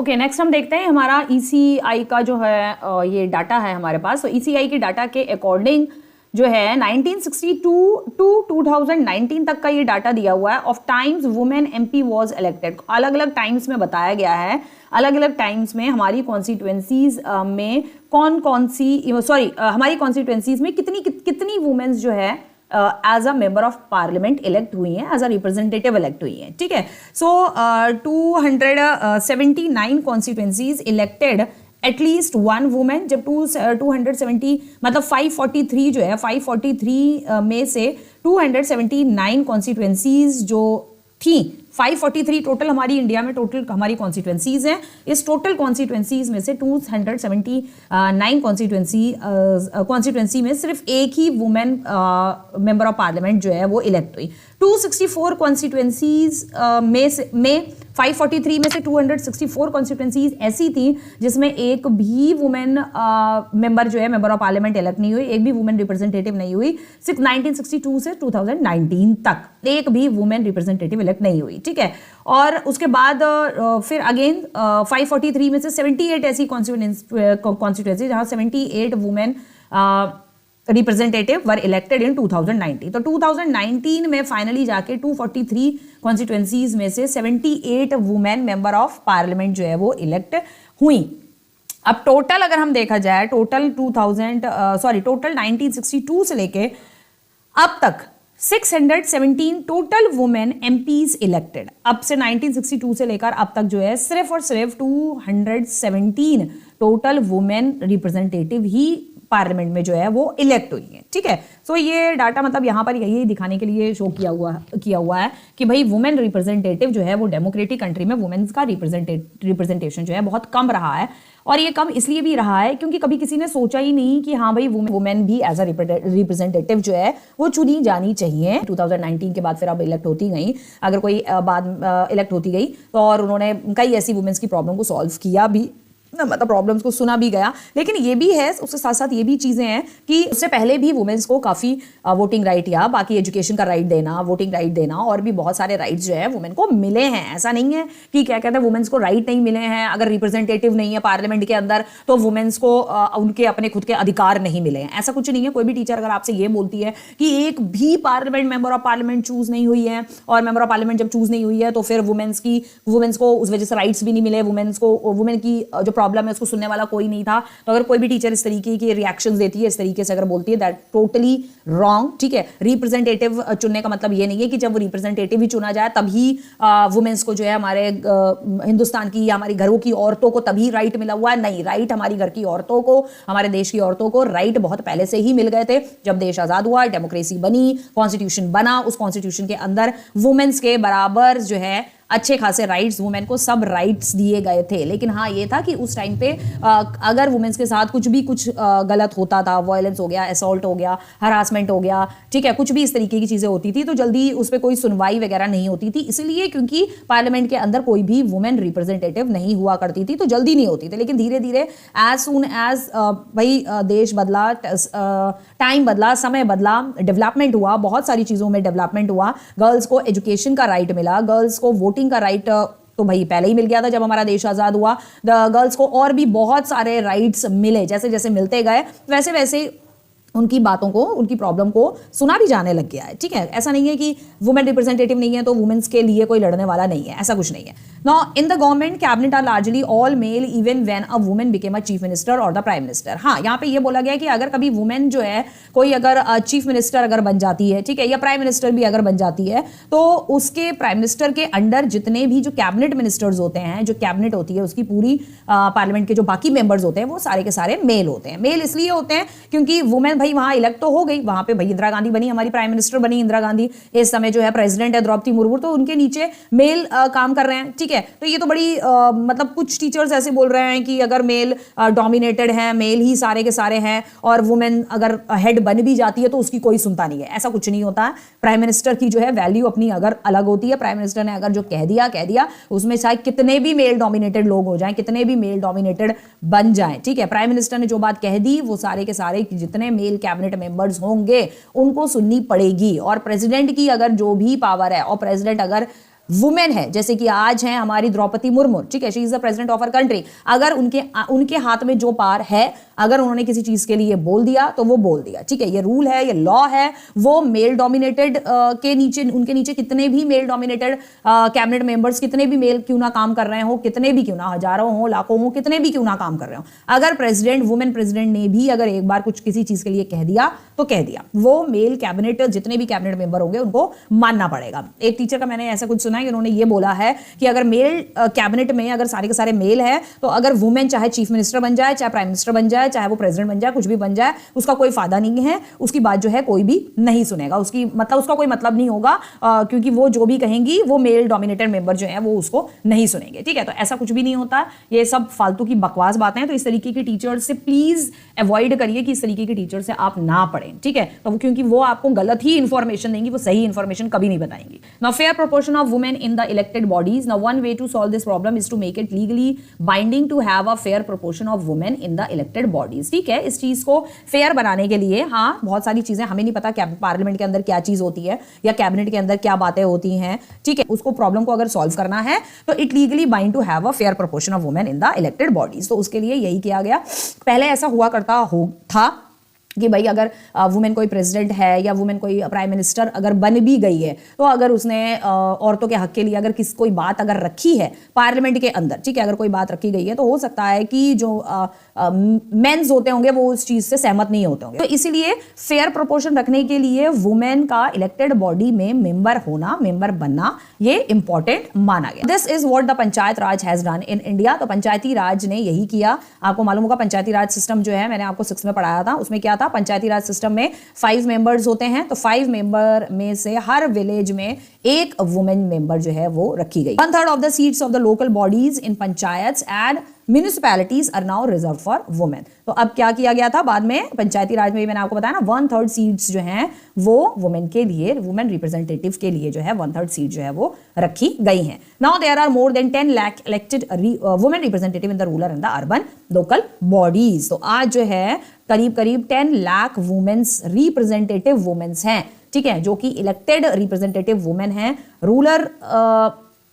Okay, next हम देखते हैं हमारा ईसीआई का जो है ये डाटा है हमारे पास। तो ईसीआई के डाटा के अकॉर्डिंग जो है 1962 टू 2019 तक का ये डाटा दिया हुआ है of times women MP was elected. अलग अलग टाइम्स में बताया गया है, अलग अलग टाइम्स में हमारी कॉन्स्टिट्यूएंसीज में हमारी कॉन्स्टिट्यूएंसीज में कितनी वुमेन्स जो है as a member of parliament elect हुई हैं, एज अ रिप्रेजेंटेटिव इलेक्ट हुई हैं। ठीक है, सो 279 constituencies elected at least one women, जब 270 मतलब 543 जो है 543 में से 279 कॉन्स्टिट्यूएंसीज जो थी, 543 टोटल हमारी इंडिया में टोटल हमारी कॉन्स्टिट्यूएंसीज हैं। इस टोटल कॉन्स्टिट्यूएंसीज में से 279 कॉन्स्टिट्यूएंसी में सिर्फ एक ही वुमेन मेंबर ऑफ पार्लियामेंट जो है वो इलेक्ट हुई। 264 कॉन्स्टिट्यूएंसीज में 543 में से 264 कॉन्स्टिट्यूएंसीज ऐसी थी जिसमें एक भी वुमेन मेंबर जो है मेंबर ऑफ पार्लियामेंट इलेक्ट नहीं हुई, एक भी वुमेन रिप्रेजेंटेटिव नहीं हुई। 1962 से 2019 तक एक भी वुमेन रिप्रेजेंटेटिव इलेक्ट नहीं हुई। ठीक है, और उसके बाद फिर अगेन 543 में से 78 ऐसी कॉन्स्टिट्यूएंसी जहां 78 वुमेन रिप्रेजेंटेटिव वर इलेक्टेड इन 2019। तो 2019 में फाइनली जाके 243 कॉन्स्टिट्यूएंसीज में से 78 वुमेन मेंबर ऑफ पार्लियामेंट जो है वो इलेक्ट हुई। अब टोटल अगर हम देखा जाए टोटल 1962 से लेके अब तक 617 टोटल वुमेन एमपीज इलेक्टेड। अब से 1962 से लेकर अब तक जो है सिर्फ और सिर्फ 217 टोटल वुमेन रिप्रेजेंटेटिव ही पार्लियामेंट में जो है वो इलेक्ट हुई है। ठीक है, सो ये डाटा मतलब यहाँ पर यही दिखाने के लिए शो किया हुआ है कि भाई वुमेन रिप्रेजेंटेटिव जो है वो डेमोक्रेटिक कंट्री में वुमेन्स का रिप्रेजेंटेशन जो है बहुत कम रहा है। और ये कम इसलिए भी रहा है क्योंकि कभी किसी ने सोचा ही नहीं कि हाँ भाई वुमेन भी एज अ रिप्रेजेंटेटिव जो है वो चुनी जानी चाहिए। 2019 के बाद फिर अब इलेक्ट होती गई, अगर कोई बाद इलेक्ट होती गई तो, और उन्होंने कई ऐसी वुमेन्स की प्रॉब्लम को सॉल्व किया भी, मतलब प्रॉब्लम्स को सुना भी गया। लेकिन ये भी है, उसके साथ साथ ये भी चीजें हैं कि उससे पहले भी वुमेन्स को काफी वोटिंग राइट या बाकी एजुकेशन का राइट देना, वोटिंग राइट देना और भी बहुत सारे राइट्स जो है वुमेन को मिले हैं। ऐसा नहीं है कि क्या कहते हैं वुमेन्स को राइट नहीं मिले हैं, अगर रिप्रेजेंटेटिव नहीं है पार्लियामेंट के अंदर तो वुमेन्स को उनके अपने खुद के अधिकार नहीं मिले हैं। ऐसा कुछ नहीं है। कोई भी टीचर अगर आपसे ये बोलती है कि एक भी parliament member of parliament choose नहीं हुई है और मेंबर ऑफ पार्लियामेंट जब चूज नहीं हुई है तो फिर वुमेन्स को उस वजह से राइट्स भी नहीं मिले, वुमेन की जो प्रॉब्लम है उसको सुनने वाला कोई नहीं था, तो अगर कोई भी टीचर इस तरीके की रिएक्शंस देती है, इस तरीके से अगर बोलती है, दैट टोटली रॉन्ग। ठीक है, रिप्रेजेंटेटिव चुनने का मतलब ये नहीं है कि जब वो रिप्रेजेंटेटिव ही चुना जाए तभी वुमेन्स को जो है हमारे हिंदुस्तान की या हमारी घरों की औरतों को तभी राइट मिला हुआ है। नहीं, राइट हमारी घर की औरतों को, हमारे देश की औरतों को राइट बहुत पहले से ही मिल गए थे। जब देश आजाद हुआ, डेमोक्रेसी बनी, कॉन्स्टिट्यूशन बना, उस कॉन्स्टिट्यूशन के अंदर वुमेन्स के बराबर जो है अच्छे खासे राइट्स, वुमेन को सब राइट्स दिए गए थे। लेकिन हाँ ये था कि उस टाइम पे अगर वुमेन्स के साथ कुछ गलत होता था, वायलेंस हो गया, असॉल्ट हो गया, हरासमेंट हो गया, ठीक है, कुछ भी इस तरीके की चीजें होती थी तो जल्दी उस पर कोई सुनवाई वगैरह नहीं होती थी, इसलिए क्योंकि पार्लियामेंट के अंदर कोई भी वुमेन रिप्रेजेंटेटिव नहीं हुआ करती थी तो जल्दी नहीं होती थी। लेकिन धीरे धीरे एज सून एज भाई देश बदला, टाइम बदला, समय बदला, डेवलपमेंट हुआ, बहुत सारी चीजों में डेवलपमेंट हुआ, गर्ल्स को एजुकेशन का राइट मिला, गर्ल्स को वोटिंग का राइट तो भाई पहले ही मिल गया था जब हमारा देश आजाद हुआ। गर्ल्स को और भी बहुत सारे राइट्स मिले, जैसे जैसे मिलते गए वैसे वैसे उनकी बातों को, उनकी प्रॉब्लम को सुना भी जाने लग गया है। ठीक है, ऐसा नहीं है कि वुमेन रिप्रेजेंटेटिव नहीं है तो वुमेन्स के लिए कोई लड़ने वाला नहीं है, ऐसा कुछ नहीं है। Now in the government cabinet are largely all male even when a woman became a chief minister और द प्राइम मिनिस्टर। हाँ, यहाँ पे ये बोला गया कि अगर कभी वुमेन जो है कोई अगर चीफ मिनिस्टर अगर बन जाती है, ठीक है, या प्राइम मिनिस्टर भी अगर बन जाती है तो उसके प्राइम मिनिस्टर के अंडर जितने भी जो कैबिनेट मिनिस्टर्स होते हैं, जो कैबिनेट होती है उसकी पूरी पार्लियामेंट के जो बाकी मेंबर्स होते हैं वो सारे के सारे मेल होते हैं। मेल इसलिए होते हैं क्योंकि वुमेन भाई वहां इलेक्ट तो हो गई, वहां पे भाई इंदिरा गांधी बनी, हमारी प्राइम मिनिस्टर बनी इंदिरा गांधी, इस समय जो है प्रेसिडेंट है द्रौपदी मुर्मू, तो उनके नीचे मेल काम कर रहे हैं। ठीक है, तो ये तो बड़ी मतलब कुछ टीचर्स ऐसे बोल रहे हैं कि अगर मेल डोमिनेटेड है, मेल ही सारे के सारे हैं और वुमेन अगर हेड बन भी जाती है तो उसकी कोई सुनता नहीं है। ऐसा कुछ नहीं होता है। प्राइम मिनिस्टर की जो है वैल्यू अपनी अगर अलग होती है। प्राइम मिनिस्टर ने अगर जो कह दिया उसमें चाहे कितने भी मेल डोमिनेटेड लोग हो जाएं, कितने भी मेल डोमिनेटेड बन जाएं, ठीक है, प्राइम मिनिस्टर ने जो बात कह दी वो सारे के सारे जितने मेल कैबिनेट मेंबर्स होंगे उनको सुननी पड़ेगी। और प्रेसिडेंट की अगर जो भी पावर है और प्रेसिडेंट अगर वुमेन है, जैसे कि आज हैं हमारी द्रौपदी मुर्मू, ठीक है, she is the president of our country, अगर उनके हाथ में जो पावर है, अगर उन्होंने किसी चीज के लिए बोल दिया तो वो बोल दिया, ठीक है, ये रूल है, ये लॉ है। वो मेल डोमिनेटेड के नीचे, उनके नीचे कितने भी मेल डोमिनेटेड कैबिनेट मेंबर्स, कितने भी मेल क्यों ना काम कर रहे हो, कितने भी क्यों ना, हजारों हो, लाखों हो, कितने भी क्यों ना काम कर रहे हो, अगर प्रेसिडेंट, वुमेन प्रेसिडेंट ने भी अगर एक बार कुछ किसी चीज के लिए कह दिया तो कह दिया, वो मेल कैबिनेट, जितने भी कैबिनेट मेंबर होंगे उनको मानना पड़ेगा। एक टीचर का मैंने ऐसा कुछ सुना है कि उन्होंने ये बोला है कि अगर मेल कैबिनेट में अगर सारे के सारे मेल है, तो अगर वुमेन चाहे चीफ मिनिस्टर बन जाए, चाहे प्राइम मिनिस्टर बन जाए, चाहे वो प्रेसिडेंट बन जाए, कुछ भी बन जाए, उसका कोई फायदा नहीं है, उसकी बात जो है कोई भी नहीं सुनेगा, उसका कोई मतलब नहीं होगा, क्योंकि वो जो भी कहेंगी वो मेल डोमिनेटेड मेंबर जो है वो उसको नहीं सुनेंगे, ठीक है। तो ऐसा कुछ भी नहीं होता, ये सब फालतू की बकवास बातें हैं। तो इस तरीके की टीचर से प्लीज अवॉइड करिए कि इस तरीके की टीचर से आप ना पढ़ें, ठीक है। तो क्योंकि वो आपको गलत ही इंफॉर्मेशन देंगी, वो सही इंफॉर्मेशन कभी नहीं बताएंगी। Now fair proportion of women in the elected bodies, now one way to solve this problem is to make it legally binding to have a fair proportion of women in the elected bodies, ठीक है। इस चीज को fair बनाने के लिए, हाँ, बहुत सारी चीजें हमें नहीं पता पार्लियामेंट के अंदर क्या चीज होती है या कैबिनेट के अंदर क्या बातें होती हैं, ठीक है, उसको प्रॉब्लम को अगर सॉल्व करना है तो it legally bind to have a fair proportion of women in the elected bodies. तो उसके लिए यही किया गया। पहले ऐसा हुआ करता था कि भाई अगर वुमेन कोई प्रेसिडेंट है या वुमेन कोई प्राइम मिनिस्टर अगर बन भी गई है, तो अगर उसने औरतों के हक के लिए अगर कोई बात अगर रखी है पार्लियामेंट के अंदर, ठीक है, अगर कोई बात रखी गई है, तो हो सकता है कि जो मेंस होते होंगे वो उस चीज से सहमत नहीं होते होंगे। तो इसीलिए फेयर प्रोपोर्शन रखने के लिए वुमेन का इलेक्टेड बॉडी में मेंबर होना, मेंबर बनना, ये इंपॉर्टेंट माना गया। This is what the panchayat Raj has done in India. तो पंचायती राज ने यही किया। आपको मालूम होगा पंचायती राज सिस्टम जो है, मैंने आपको 6 में पढ़ाया था, उसमें क्या था, पंचायती राज सिस्टम में 5 मेंबर्स होते हैं। तो 5 मेंबर में से हर विलेज में एक वुमेन मेंबर जो है वो रखी गई। 1/3 of the seats of the local bodies in panchayats and municipalities are now reserve for women. तो अब क्या किया गया था बाद में, पंचायती राज में मैंने आपको बताया ना, 1/3 सीट्स जो हैं वो वुमेन के लिए, वुमेन रिप्रेजेंटेटिव के लिए जो है 1/3 सीट जो है वो रखी गई हैं। Now there are more than 10 lakh elected women representative in the rural and the urban local bodies. तो आज जो है करीब करीब 10 लाख वुमेन्स रिप्रेजेंटेटिव वुमेन्स हैं, ठीक है, जो कि इलेक्टेड रिप्रेजेंटेटिव वुमेन हैं रूरल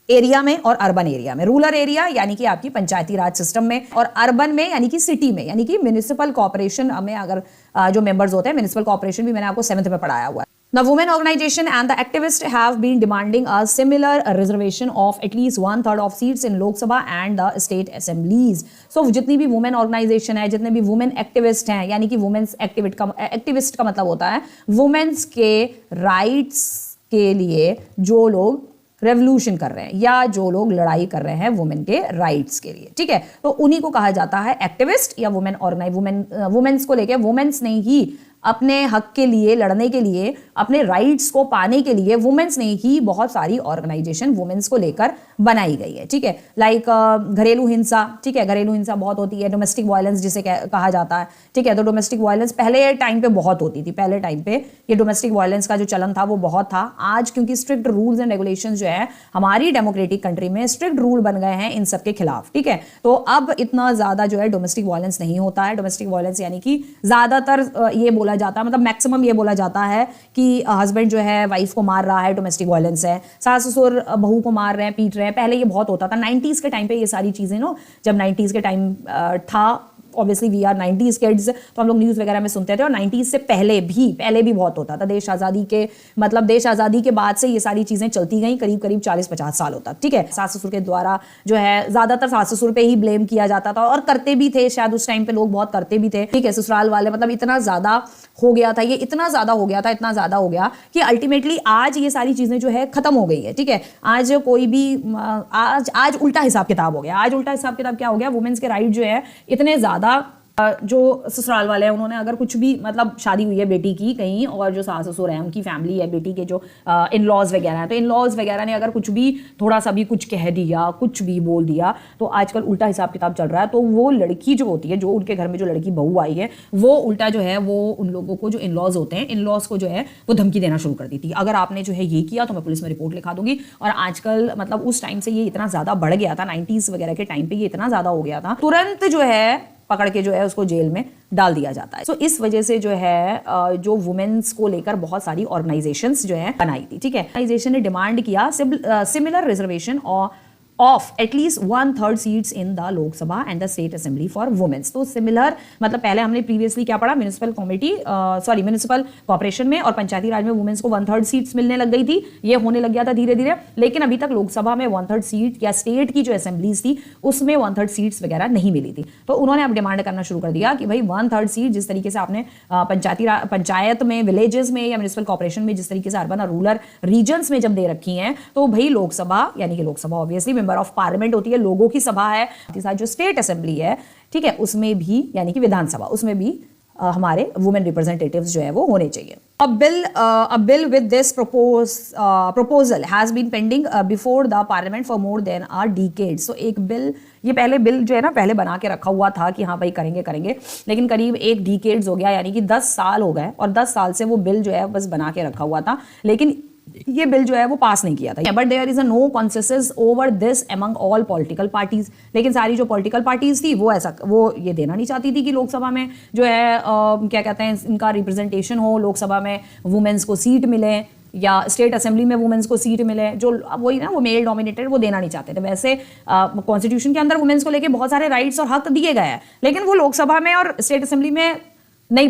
एरिया में और अर्बन एरिया में। रूरल एरिया यानी कि आपकी पंचायती राज सिस्टम में, और अर्बन में यानी कि सिटी में, यानी कि म्युनिसिपल कॉर्पोरेशन में अगर जो मेंबर्स होते हैं, म्युनिसिपल कॉर्पोरेशन भी मैंने आपको 7th में पढ़ाया हुआ है। Now, women organization and the activists have been demanding a similar reservation of at least 1/3 of seats in Lok Sabha and the state assemblies. So, जितनी भी women organization है, जितने भी women activist हैं, यानी कि women's activist का मतलब होता है women's के rights के लिए जो लोग रेवोल्यूशन कर रहे हैं या जो लोग लड़ाई कर रहे हैं वुमेन के राइट्स के लिए, ठीक है, तो उन्हीं को कहा जाता है एक्टिविस्ट या वुमेन्स को लेके, वुमेन्स ने ही अपने हक के लिए लड़ने के लिए, अपने राइट्स को पाने के लिए वुमेन्स ने ही बहुत सारी ऑर्गेनाइजेशन वुमेन्स को लेकर बनाई गई है, ठीक है। लाइक घरेलू हिंसा, ठीक है, घरेलू हिंसा बहुत होती है, डोमेस्टिक वायलेंस जिसे कहा जाता है, ठीक है। तो डोमेस्टिक वायलेंस पहले टाइम पे बहुत होती थी, पहले टाइम पे ये डोमेस्टिक वायलेंस का जो चलन था वो बहुत था। आज क्योंकि स्ट्रिक्ट रूल्स एंड रेगुलेशन जो है हमारी डेमोक्रेटिक कंट्री में स्ट्रिक्ट रूल बन गए हैं इन सब के खिलाफ, ठीक है, तो अब इतना ज्यादा जो है डोमेस्टिक वायलेंस नहीं होता है। डोमेस्टिक वायलेंस यानी कि ज्यादातर ये बोला जाता है, मतलब मैक्सिमम ये बोला जाता है कि हस्बैंड जो है वाइफ को मार रहा है, डोमेस्टिक वायलेंस है, सास ससुर बहू को मार रहे हैं, पीट रहे हैं। पहले ये बहुत होता था 90s के टाइम पे, ये सारी चीजें नो, जब 90s के टाइम था, obviously we are 90s kids, तो हम लोग न्यूज़ वगैरह में सुनते थे, और 90s से पहले भी बहुत होता था। देश आज़ादी के बाद से ये सारी चीज़ें चलती गई करीब करीब 40-50 सालों तक, ठीक है। सास ससुर के द्वारा जो है ज़्यादातर सास ससुर पे ही ब्लेम किया जाता था, और करते भी थे, शायद उस टाइम पे लोग बहुत करते भी थे, ठीक है। ससुराल वाले, मतलब इतना ज़्यादा हो गया था, ये इतना ज़्यादा हो गया कि अल्टीमेटली आज ये सारी चीज़ें जो है ख़त्म हो गई है, ठीक है। आज कोई भी आज उल्टा हिसाब किताब हो गया। आज उल्टा हिसाब किताब क्या हो गया, वुमेन्स के राइट जो है इतने ज़्यादा, जो ससुराल वाले हैं उन्होंने अगर कुछ भी, मतलब शादी हुई है बेटी की कहीं, और जो सास ससुर है उनकी फैमिली है बेटी के जो इन लॉज वगैरह हैं, तो इन लॉज वगैरह ने अगर कुछ भी थोड़ा सा भी कुछ कह दिया, कुछ भी बोल दिया, तो आजकल उल्टा हिसाब किताब चल रहा है। तो वो लड़की जो होती है, जो उनके घर में जो लड़की बहू आई है, वो उल्टा जो है वो उन लोगों को, जो इन लॉज होते हैं, इन लॉज को जो है वो धमकी देना शुरू कर दी थी, अगर आपने जो है ये किया तो मैं पुलिस में रिपोर्ट लिखा दूंगी। और आजकल मतलब उस टाइम से ये इतना ज़्यादा बढ़ गया था, 90s वगैरह के टाइम पे ये इतना ज़्यादा हो गया था, तुरंत जो है पकड़ के जो है उसको जेल में डाल दिया जाता है। तो इस वजह से जो है जो वुमेन्स को लेकर बहुत सारी ऑर्गेनाइजेशंस जो है बनाई थी, ठीक है। ऑर्गेनाइजेशन ने डिमांड किया सिमिलर रिजर्वेशन और of at least 1/3 seats in the Lok Sabha and the state assembly for womens. तो सिमिलर मतलब पहले हमने प्रीवियसली क्या पढ़ा, म्युनिसिपल कॉर्पोरेशन में और पंचायती राज में वुमेन्स को 1/3 सीट्स मिलने लग गई थी, ये होने लग गया था धीरे धीरे, लेकिन अभी तक लोकसभा में 1/3 सीट या स्टेट की जो असेंबलीज थी उसमें 1/3 सीट्स वगैरह नहीं मिली थी। तो उन्होंने अब डिमांड करना शुरू कर दिया कि भाई 1/3 सीट, जिस तरीके से आपने पंचायत में, विलेजेस में या म्युनिसिपल कॉर्पोरेशन में जिस तरीके से अर्बन और रूरल रीजन्स में जब दे रखी हैं, तो भाई लोकसभा यानी कि Lok Sabha obviously member of parliament होती है, लोगों की सभा है, साथ जो स्टेट असेंबली है, ठीक है, उसमें भी यानी कि विधानसभा, उसमें भी हमारे वुमेन रिप्रेजेंटेटिव्स जो है वो होने चाहिए। A bill with this proposal has been pending before the parliament for more than a decade. So एक बिल, ये पहले बिल जो है ना पहले बना के रखा हुआ था कि हाँ भाई करेंगे, लेकिन करीब 1 डिकेड्स हो गया, यानी कि 10 साल हो गए, और 10 साल से वो बिल जो है बस बना के रखा हुआ था, लेकिन ये बिल जो है वो पास नहीं किया था। But there is a no consensus over this among all political parties. लेकिन सारी जो पॉलिटिकल पार्टीज थी वो ये देना नहीं चाहती थी कि लोकसभा में जो है क्या कहते हैं, इनका रिप्रेजेंटेशन हो, लोकसभा में वुमेन्स को सीट मिले या स्टेट असेंबली में वुमेन्स को सीट मिले, जो वही ना वो मेल डोमिनेटेड, वो देना नहीं चाहते थे। वैसे कॉन्स्टिट्यूशन के अंदर वुमेन्स को लेके बहुत सारे राइट्स और हक दिए गए हैं, लेकिन वो लोकसभा में और स्टेट असेंबली में नहीं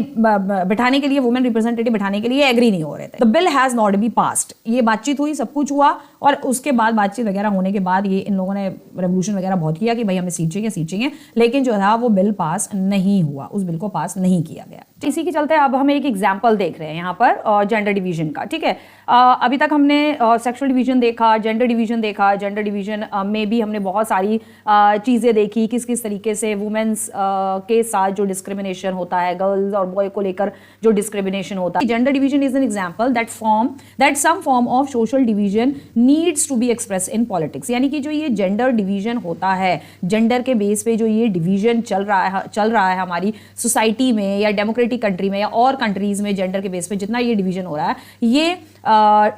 बिठाने के लिए, वुमेन रिप्रेजेंटेटिव बिठाने के लिए एग्री नहीं हो रहे थे। The bill has not be passed. ये बातचीत हुई, सब कुछ हुआ, और उसके बाद बातचीत वगैरह होने के बाद ये इन लोगों ने रेवोल्यूशन वगैरह बहुत किया कि भाई हमें सीट चाहिए, लेकिन जो था वो बिल पास नहीं हुआ, उस बिल को पास नहीं किया गया। इसी के चलते अब हम एक एग्जाम्पल देख रहे हैं यहाँ पर जेंडर डिवीजन का, ठीक है। अभी तक हमने सेक्सुअल डिवीजन देखा, जेंडर डिवीजन देखा। जेंडर डिवीजन में भी हमने बहुत सारी चीज़ें देखी, किस किस तरीके से वुमेन्स के साथ जो डिस्क्रिमिनेशन होता है, गर्ल्स और बॉय को लेकर जो डिस्क्रिमिनेशन होता है। Gender division is an example that some form of social division needs to be express in politics. यानी कि जो ये जेंडर डिवीजन होता है, जेंडर के बेस पे जो ये डिवीजन चल रहा है हमारी सोसाइटी में या डेमोक्रेटिक कंट्री में या और कंट्रीज में, जेंडर के बेस पे जितना ये डिवीजन हो रहा है, ये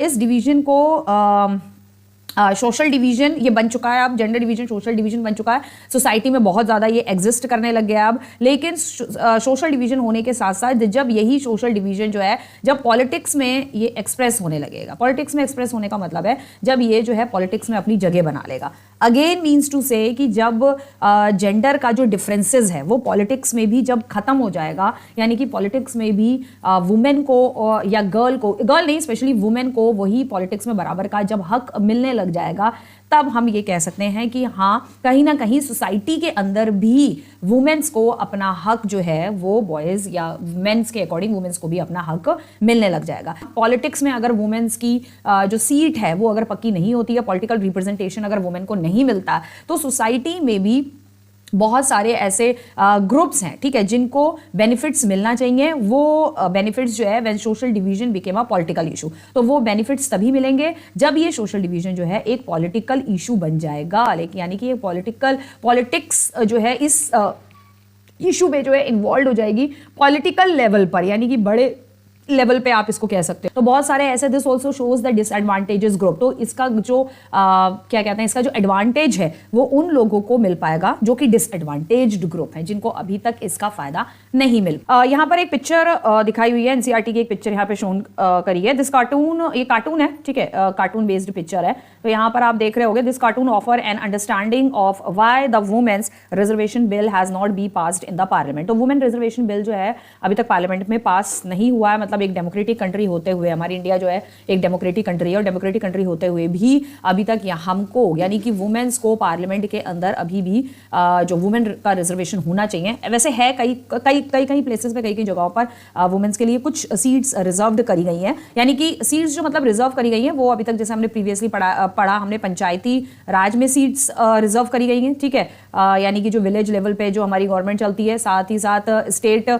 इस डिवीजन को सोशल डिवीजन ये बन चुका है अब, जेंडर डिवीजन सोशल डिवीजन बन चुका है। सोसाइटी में बहुत ज़्यादा ये एग्जिस्ट करने लग गया अब। लेकिन सोशल डिवीजन होने के साथ साथ जब यही सोशल डिवीजन जो है जब पॉलिटिक्स में ये एक्सप्रेस होने लगेगा, पॉलिटिक्स में एक्सप्रेस होने का मतलब है जब ये जो है पॉलिटिक्स में अपनी जगह बना लेगा। अगेन मीन्स टू से कि जब जेंडर का जो डिफरेंसेस है वो पॉलिटिक्स में भी जब खत्म हो जाएगा, यानी कि पॉलिटिक्स में भी वुमेन को या गर्ल नहीं, स्पेशली वुमेन को वही पॉलिटिक्स में बराबर का जब हक मिलने लग जाएगा, तब हम ये कह सकते हैं कि हाँ कहीं ना कहीं सोसाइटी के अंदर भी वुमेन्स को अपना हक जो है वो बॉयज या मेंस के अकॉर्डिंग वुमेन्स को भी अपना हक मिलने लग जाएगा। पॉलिटिक्स में अगर वुमेन्स की जो सीट है वो अगर पक्की नहीं होती है, पॉलिटिकल रिप्रेजेंटेशन अगर वुमेन को नहीं मिलता, तो सोसाइटी में भी बहुत सारे ऐसे ग्रुप्स हैं, ठीक है, जिनको बेनिफिट्स मिलना चाहिए। वो बेनिफिट्स जो है when social division became a political issue, तो वो बेनिफिट्स तभी मिलेंगे जब ये सोशल डिवीजन जो है एक पॉलिटिकल इशू बन जाएगा। लेकिन यानी कि ये पॉलिटिक्स जो है इस इशू पे जो है इन्वॉल्व हो जाएगी पॉलिटिकल लेवल पर, यानी कि बड़े लेवल पे आप इसको कह सकते हो। तो बहुत सारे ऐसे, this also shows the disadvantages group. तो इसका जो क्या कहते हैं, इसका जो एडवांटेज है वो उन लोगों को मिल पाएगा जो कि डिसएडवांटेज्ड ग्रुप है, जिनको अभी तक इसका फायदा नहीं मिल। यहाँ पर एक पिक्चर दिखाई हुई है, एनसीईआरटी की एक पिक्चर यहाँ पे शोन करी है। दिस कार्टून, ये कार्टून है, ठीक है, कार्टून बेस्ड पिक्चर है। तो यहाँ पर आप देख रहे होंगे, this cartoon offer an understanding of why the womens reservation bill has not be passed in the parliament. तो वुमेन रिजर्वेशन बिल जो है अभी तक पार्लियामेंट में पास नहीं हुआ है। मतलब एक डेमोक्रेटिक कंट्री होते हुए, हमारी इंडिया जो है एक डेमोक्रेटिक कंट्री है, और डेमोक्रेटिक कंट्री होते हुए भी अभी तक हमको यानी कि वुमेन्स को पार्लियामेंट के अंदर अभी भी जो वुमेन का रिजर्वेशन होना चाहिए, वैसे है कई प्लेसेस पे, कई जगहों पर वुमेन्स के लिए कुछ सीट्स रिजर्व्ड करी गई हैं। यानी कि सीट्स जो मतलब रिजर्व करी गई हैं वो अभी तक, जैसे हमने प्रीवियसली पढ़ा हमने पंचायती राज में सीट्स रिजर्व करी गई हैं, ठीक है, यानी कि जो विलेज लेवल पे जो हमारी गवर्नमेंट चलती है, साथ ही साथ स्टेट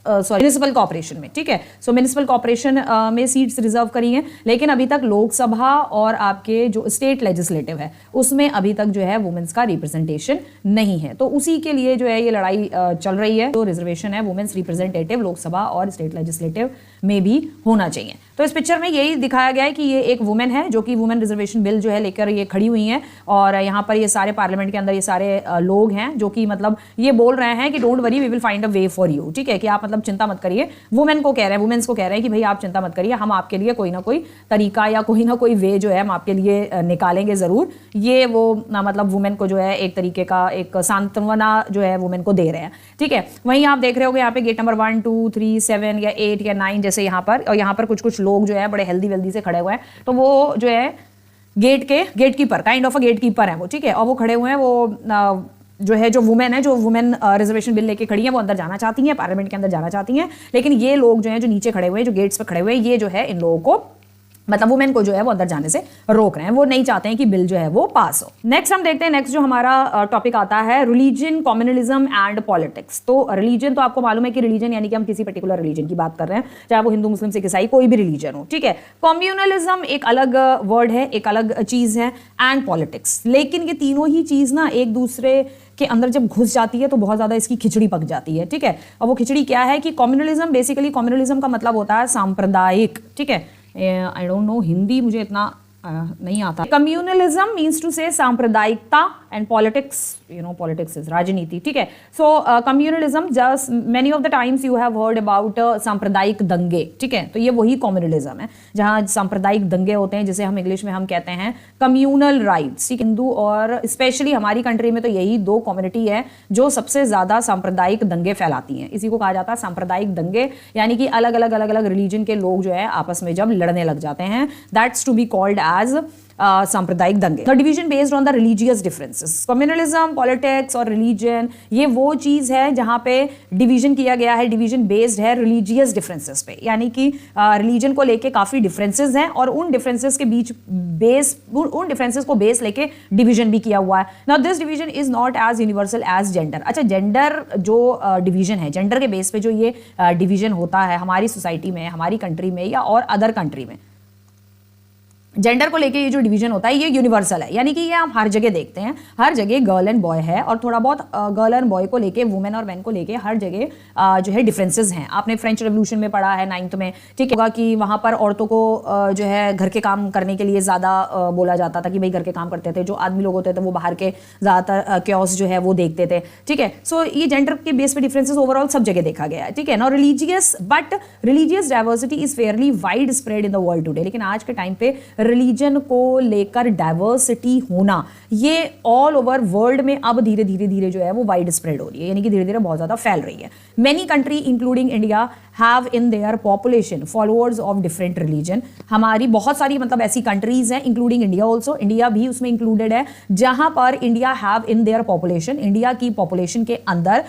म्युनिसिपल कॉर्पोरेशन में, ठीक है। सो म्युनिसिपल कॉर्पोरेशन में सीट्स रिजर्व करी हैं, लेकिन अभी तक लोकसभा और आपके जो स्टेट लेजिस्लेटिव है उसमें अभी तक जो है वुमेन्स का रिप्रेजेंटेशन नहीं है। तो उसी के लिए जो है ये लड़ाई चल रही है। तो रिजर्वेशन है वुमेन्स रिप्रेजेंटेटिव लोकसभा और स्टेट लेजिस्लेटिव में भी होना चाहिए। तो तो इस पिक्चर में यही दिखाया गया है कि ये एक वुमेन है जो कि वुमेन रिजर्वेशन बिल जो है लेकर ये खड़ी हुई हैं, और यहाँ पर ये सारे पार्लियामेंट के अंदर ये सारे लोग हैं जो कि मतलब ये बोल रहे हैं कि don't worry we will find a way for you, ठीक है, कि आप मतलब चिंता मत करिए। वुमेन को कह रहे हैं, वुमेन्स को कह रहे हैं कि भाई आप चिंता मत करिए, हम आपके लिए कोई ना कोई तरीका या कोई ना कोई वे जो है हम आपके लिए निकालेंगे ज़रूर। ये वो मतलब वुमेन को जो है एक तरीके का एक सांत्वना जो है वुमेन को दे रहे हैं, ठीक है। वहीं आप देख रहे होगे यहाँ पे गेट नंबर 1, 2, 3, 7 या 8 या 9 जैसे यहाँ पर, और यहाँ पर कुछ कुछ लोग जो है बड़े हेल्दी वेल्दी से खड़े हुए हैं, तो वो जो है gatekeeper, kind of a gatekeeper है वो, ठीक है, और वो खड़े हुए हैं, वो जो है जो वुमेन है, जो वुमेन रिजर्वेशन बिल लेके खड़ी है, वो अंदर जाना चाहती हैं, पार्लियामेंट के अंदर जाना चाहती हैं, लेकिन ये लोग जो हैं जो नीचे खड़े हुए हैं, जो गेट्स पे खड़े हुए हैं, ये जो है इन लोगों को मतलब वुमेन को जो है वो अंदर जाने से रोक रहे हैं, वो नहीं चाहते हैं कि बिल जो है वो पास हो। नेक्स्ट हम देखते हैं, नेक्स्ट जो हमारा टॉपिक आता है रिलीजन, कम्युनलिज्म एंड पॉलिटिक्स। तो रिलीजन तो आपको मालूम है कि रिलीजन यानी कि हम किसी पर्टिकुलर रिलीजन की बात कर रहे हैं, चाहे वो हिंदू, मुस्लिम, सिख, ईसाई, कोई भी रिलीजन हो, ठीक है। कम्युनलिज्म एक अलग वर्ड है, एक अलग चीज है, एंड पॉलिटिक्स, लेकिन ये तीनों ही चीज ना एक दूसरे के अंदर जब घुस जाती है तो बहुत ज्यादा इसकी खिचड़ी पक जाती है, ठीक है। और वो खिचड़ी क्या है कि कम्युनलिज्म, बेसिकली कम्युनलिज्म का मतलब होता है सांप्रदायिक, ठीक है। आई डोंट नो, हिंदी मुझे इतना नहीं आता। कम्युनलिज्म मीन्स टू से सांप्रदायिकता, and politics, you know, politics is राजनीति, ठीक है। So communalism, just many of the times you have heard about सांप्रदायिक दंगे, ठीक है, तो ये वही कम्युनलिज्म है जहां सांप्रदायिक दंगे होते हैं, जिसे हम इंग्लिश में हम कहते हैं कम्युनल राइट्स। हिंदू और स्पेशली हमारी कंट्री में तो यही दो कम्युनिटी है जो सबसे ज्यादा सांप्रदायिक दंगे फैलाती हैं, इसी को कहा जाता है सांप्रदायिक दंगे, यानी कि अलग अलग रिलीजन के लोग जो है आपस में जब लड़ने लग जाते हैं, that's to be called as सांप्रदायिक दंगे। The division based on the religious differences, communalism, politics और रिलीजन, ये वो चीज है जहां पे डिवीजन किया गया है, डिवीजन बेस्ड है रिलीजियस डिफरेंसेस पे, यानी कि रिलीजन को लेके काफी डिफरेंसेस हैं और उन डिफरेंसेस के बीच उन डिफरेंसेस को बेस लेके डिवीजन भी किया हुआ है। Now this division is not as universal as gender. अच्छा, जेंडर जो डिवीजन है, जेंडर के बेस पे जो ये डिवीजन होता है हमारी सोसाइटी में, हमारी कंट्री में या और अदर कंट्री में, जेंडर को लेके ये जो डिवीजन होता है ये यूनिवर्सल है, यानी कि ये हम हर जगह देखते हैं, हर जगह गर्ल एंड बॉय है, और थोड़ा बहुत गर्ल एंड बॉय को लेके, वुमेन और मैन को लेके हर जगह जो है डिफरेंसेस हैं। आपने फ्रेंच रेवोल्यूशन में पढ़ा है 9th में, ठीक होगा कि वहां पर औरतों को जो है घर के काम करने के लिए ज्यादा बोला जाता था कि भाई घर के काम करते थे, जो आदमी लोग होते थे वो बाहर के ज्यादातर क्योस जो है वो देखते थे, ठीक है। सो ये जेंडर के बेस पे डिफरेंसेस ओवरऑल सब जगह देखा गया है, ठीक है ना। Religious diversity is fairly wide spread in the world today, लेकिन आज के टाइम पे रिलीजन को लेकर डाइवर्सिटी होना ये ऑल ओवर वर्ल्ड में अब धीरे धीरे जो है वो वाइड स्प्रेड हो रही है, यानी कि धीरे धीरे बहुत ज्यादा फैल रही है। Many country including India have in their population followers of different religion. हमारी बहुत सारी मतलब ऐसी कंट्रीज हैं, इंक्लूडिंग इंडिया ऑल्सो, इंडिया भी उसमें इंक्लूडेड है, जहां पर India have in their population, India की पॉपुलेशन के अंदर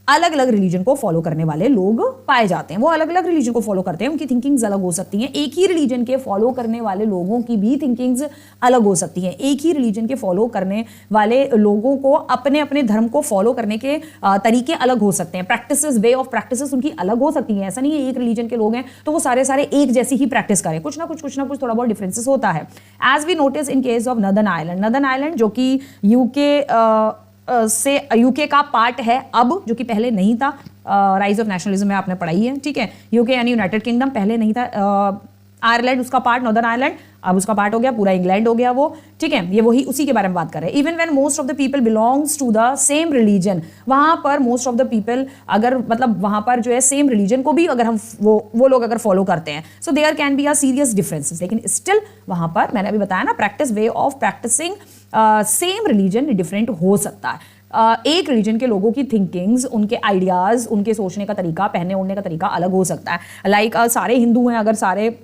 अलग अलग रिलीजन को फॉलो करने वाले लोग पाए जाते हैं। वो अलग अलग रिलीजन को फॉलो करते हैं, उनकी थिंकिंग्स अलग हो सकती हैं। एक ही रिलीजन के फॉलो करने वाले लोगों की भी थिंकिंग्स अलग हो सकती हैं। एक ही रिलीजन के फॉलो करने वाले लोगों को अपने अपने धर्म को फॉलो करने के तरीके अलग हो सकते हैं, प्रैक्टिसेस, वे ऑफ प्रैक्टिसेस उनकी अलग हो सकती हैं। ऐसा नहीं है एक रिलीजन के लोग हैं तो वो सारे एक जैसी ही प्रैक्टिस करें, कुछ ना कुछ थोड़ा बहुत डिफरेंसेस होता है। As we notice in case of northern Ireland जो कि यूके का पार्ट है अब, जो कि पहले नहीं था। राइज ऑफ नेशनलिज्म में आपने पढ़ाई है, ठीक है। यूके यानी यूनाइटेड किंगडम पहले नहीं था। आयरलैंड उसका पार्ट, नॉर्दर्न आयरलैंड अब उसका पार्ट हो गया, पूरा इंग्लैंड हो गया वो, ठीक है। ये वही उसी के बारे में बात कर रहे हैं। Even when most of the people belongs to the same religion, वहां पर मोस्ट ऑफ द पीपल अगर मतलब वहां पर जो है सेम रिलीजन को भी अगर हम वो लोग अगर फॉलो करते हैं, so there can be a serious differences, लेकिन स्टिल वहां पर मैंने अभी बताया ना, practice, way of practising same religion different हो सकता है। एक रिलीजन के लोगों की थिंकिंग्स, उनके आइडियाज, उनके सोचने का तरीका, पहनने ओढ़ने का तरीका अलग हो सकता है। लाइक सारे हिंदू हैं, अगर सारे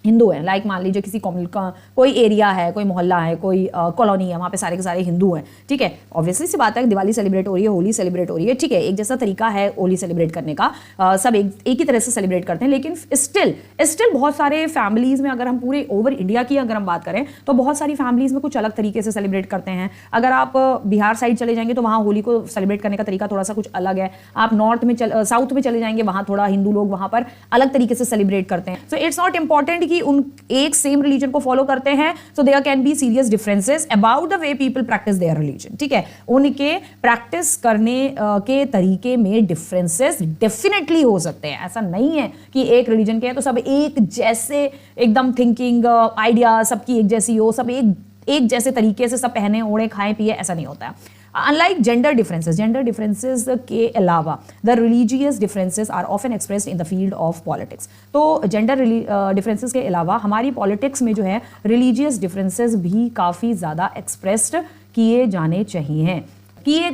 हिंदू हैं, लाइक मान लीजिए किसी कोई एरिया है, कोई मोहल्ला है, कोई कॉलोनी है, वहाँ पे सारे के सारे हिंदू हैं, ठीक है। ऑब्वियसली सी बात है, दिवाली सेलिब्रेट हो रही है, होली सेलिब्रेट हो रही है, ठीक है, एक जैसा तरीका है होली सेलिब्रेट करने का, सब एक ही तरह से सेलिब्रेट करते हैं, लेकिन स्टिल बहुत सारे फैमिलीज में, अगर हम पूरे ओवर इंडिया की अगर हम बात करें तो बहुत सारी फैमिलीज में कुछ अलग तरीके से सेलिब्रेट करते हैं। अगर आप बिहार साइड चले जाएंगे तो वहाँ होली को सेलिब्रेट करने का तरीका थोड़ा सा कुछ अलग है। आप साउथ में चले जाएंगे, वहाँ थोड़ा हिंदू लोग वहाँ पर अलग तरीके से सेलिब्रेट करते हैं। सो इट्स नॉट इंपॉर्टेंट कि उन एक सेम रिलीजन को फॉलो करते हैं, so there can be serious differences about the way people practice their religion. ठीक है, उनके प्रैक्टिस करने के तरीके में डिफरेंसेस डेफिनेटली हो सकते हैं। ऐसा नहीं है कि एक रिलीजन के हैं तो सब एक जैसे एकदम थिंकिंग आइडिया सबकी एक जैसी हो, सब एक जैसे तरीके से सब पहने ओढ़े खाएं पिए, ऐसा नहीं होता है। Unlike gender differences के अलावा the religious differences are often expressed in the field of politics. तो gender differences के अलावा हमारी politics में जो है religious differences भी काफ़ी ज़्यादा expressed किए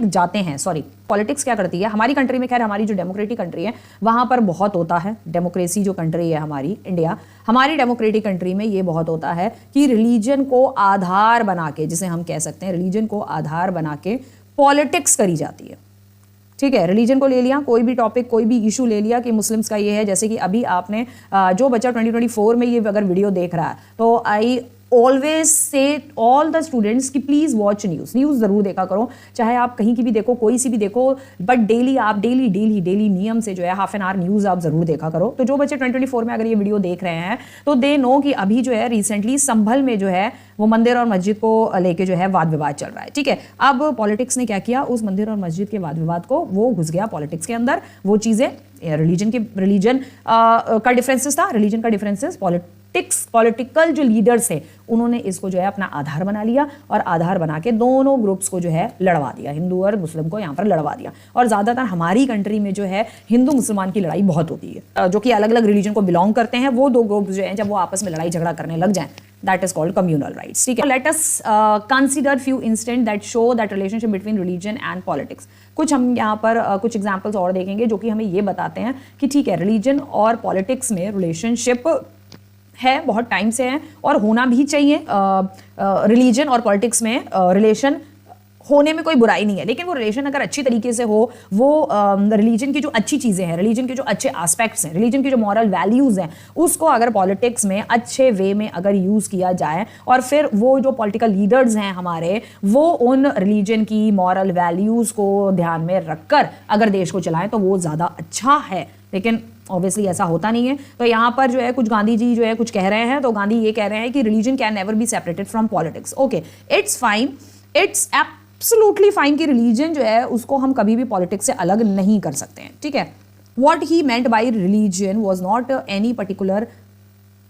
जाते हैं। सॉरी, पॉलिटिक्स क्या करती है हमारी कंट्री में, खैर हमारी जो डेमोक्रेटिक कंट्री है वहाँ पर बहुत होता है, डेमोक्रेसी जो कंट्री है हमारी इंडिया, हमारी डेमोक्रेटिक कंट्री में ये बहुत होता है कि रिलीजन को आधार बना के, जिसे हम कह सकते हैं रिलीजन को आधार बना के पॉलिटिक्स करी जाती है। ठीक है, रिलीजन को ले लिया, कोई भी टॉपिक कोई भी इशू ले लिया कि मुस्लिम्स का ये है, जैसे कि अभी आपने जो बच्चा 2024 में ये अगर वीडियो देख रहा है तो I always say all the students कि प्लीज वॉच न्यूज़ जरूर देखा करो, चाहे आप कहीं की भी देखो, कोई सी भी देखो, बट डेली आप डेली नियम से जो है हाफ एन आवर न्यूज़ आप जरूर देखा करो। तो जो बच्चे 2024 में अगर ये वीडियो देख रहे हैं तो दे नो कि अभी जो है रिसेंटली संभल में जो है वो मंदिर और मस्जिद को लेके जो है वाद विवाद चल रहा है। ठीक है, अब पॉलिटिक्स ने क्या किया, उस मंदिर और मस्जिद के वाद विवाद को वो घुस गया पॉलिटिक्स के अंदर। वो चीज़ें रिलीजन का डिफरेंसेस था, रिलीजन का डिफरेंसेस पॉलिटिकल जो लीडर्स है उन्होंने इसको जो है अपना आधार बना लिया और आधार बना के दोनों ग्रुप्स को जो है लड़वा दिया, हिंदू और मुस्लिम को यहाँ पर लड़वा दिया। और ज़्यादातर हमारी कंट्री में जो है हिंदू मुसलमान की लड़ाई बहुत होती है, जो कि अलग अलग रिलीजन को बिलोंग करते हैं, वो दो ग्रुप्स जो हैं जब वो आपस में लड़ाई झगड़ा करने लग जाएं, that is called communal rights. ठीक है, let us consider few instances that show that relationship between religion and politics. कुछ हम यहाँ पर कुछ एग्जाम्पल्स और देखेंगे जो कि हमें ये बताते हैं कि ठीक है रिलीजन और पॉलिटिक्स में रिलेशनशिप है, बहुत टाइम से है और होना भी चाहिए। रिलीजन और पॉलिटिक्स में रिलेशन होने में कोई बुराई नहीं है, लेकिन वो रिलेशन अगर अच्छी तरीके से हो, वो रिलीजन की जो अच्छी चीज़ें हैं, रिलीजन के जो अच्छे एस्पेक्ट्स हैं, रिलीजन की जो मॉरल वैल्यूज़ हैं, उसको अगर पॉलिटिक्स में अच्छे वे में अगर यूज़ किया जाए और फिर वो जो पॉलिटिकल लीडर्स हैं हमारे, वो उन रिलीजन की मॉरल वैल्यूज़ को ध्यान में रखकर अगर देश को चलाएं तो वो ज़्यादा अच्छा है। लेकिन ऑब्वियसली ऐसा होता नहीं है। तो यहाँ पर जो है कुछ गांधी जी जो है कुछ कह रहे हैं, तो गांधी ये कह रहे हैं कि religion can never be separated from politics. Okay, it's fine, it's absolutely fine कि रिलीजन जो है उसको हम कभी भी पॉलिटिक्स से अलग नहीं कर सकते हैं। ठीक है, what he meant by religion was not any particular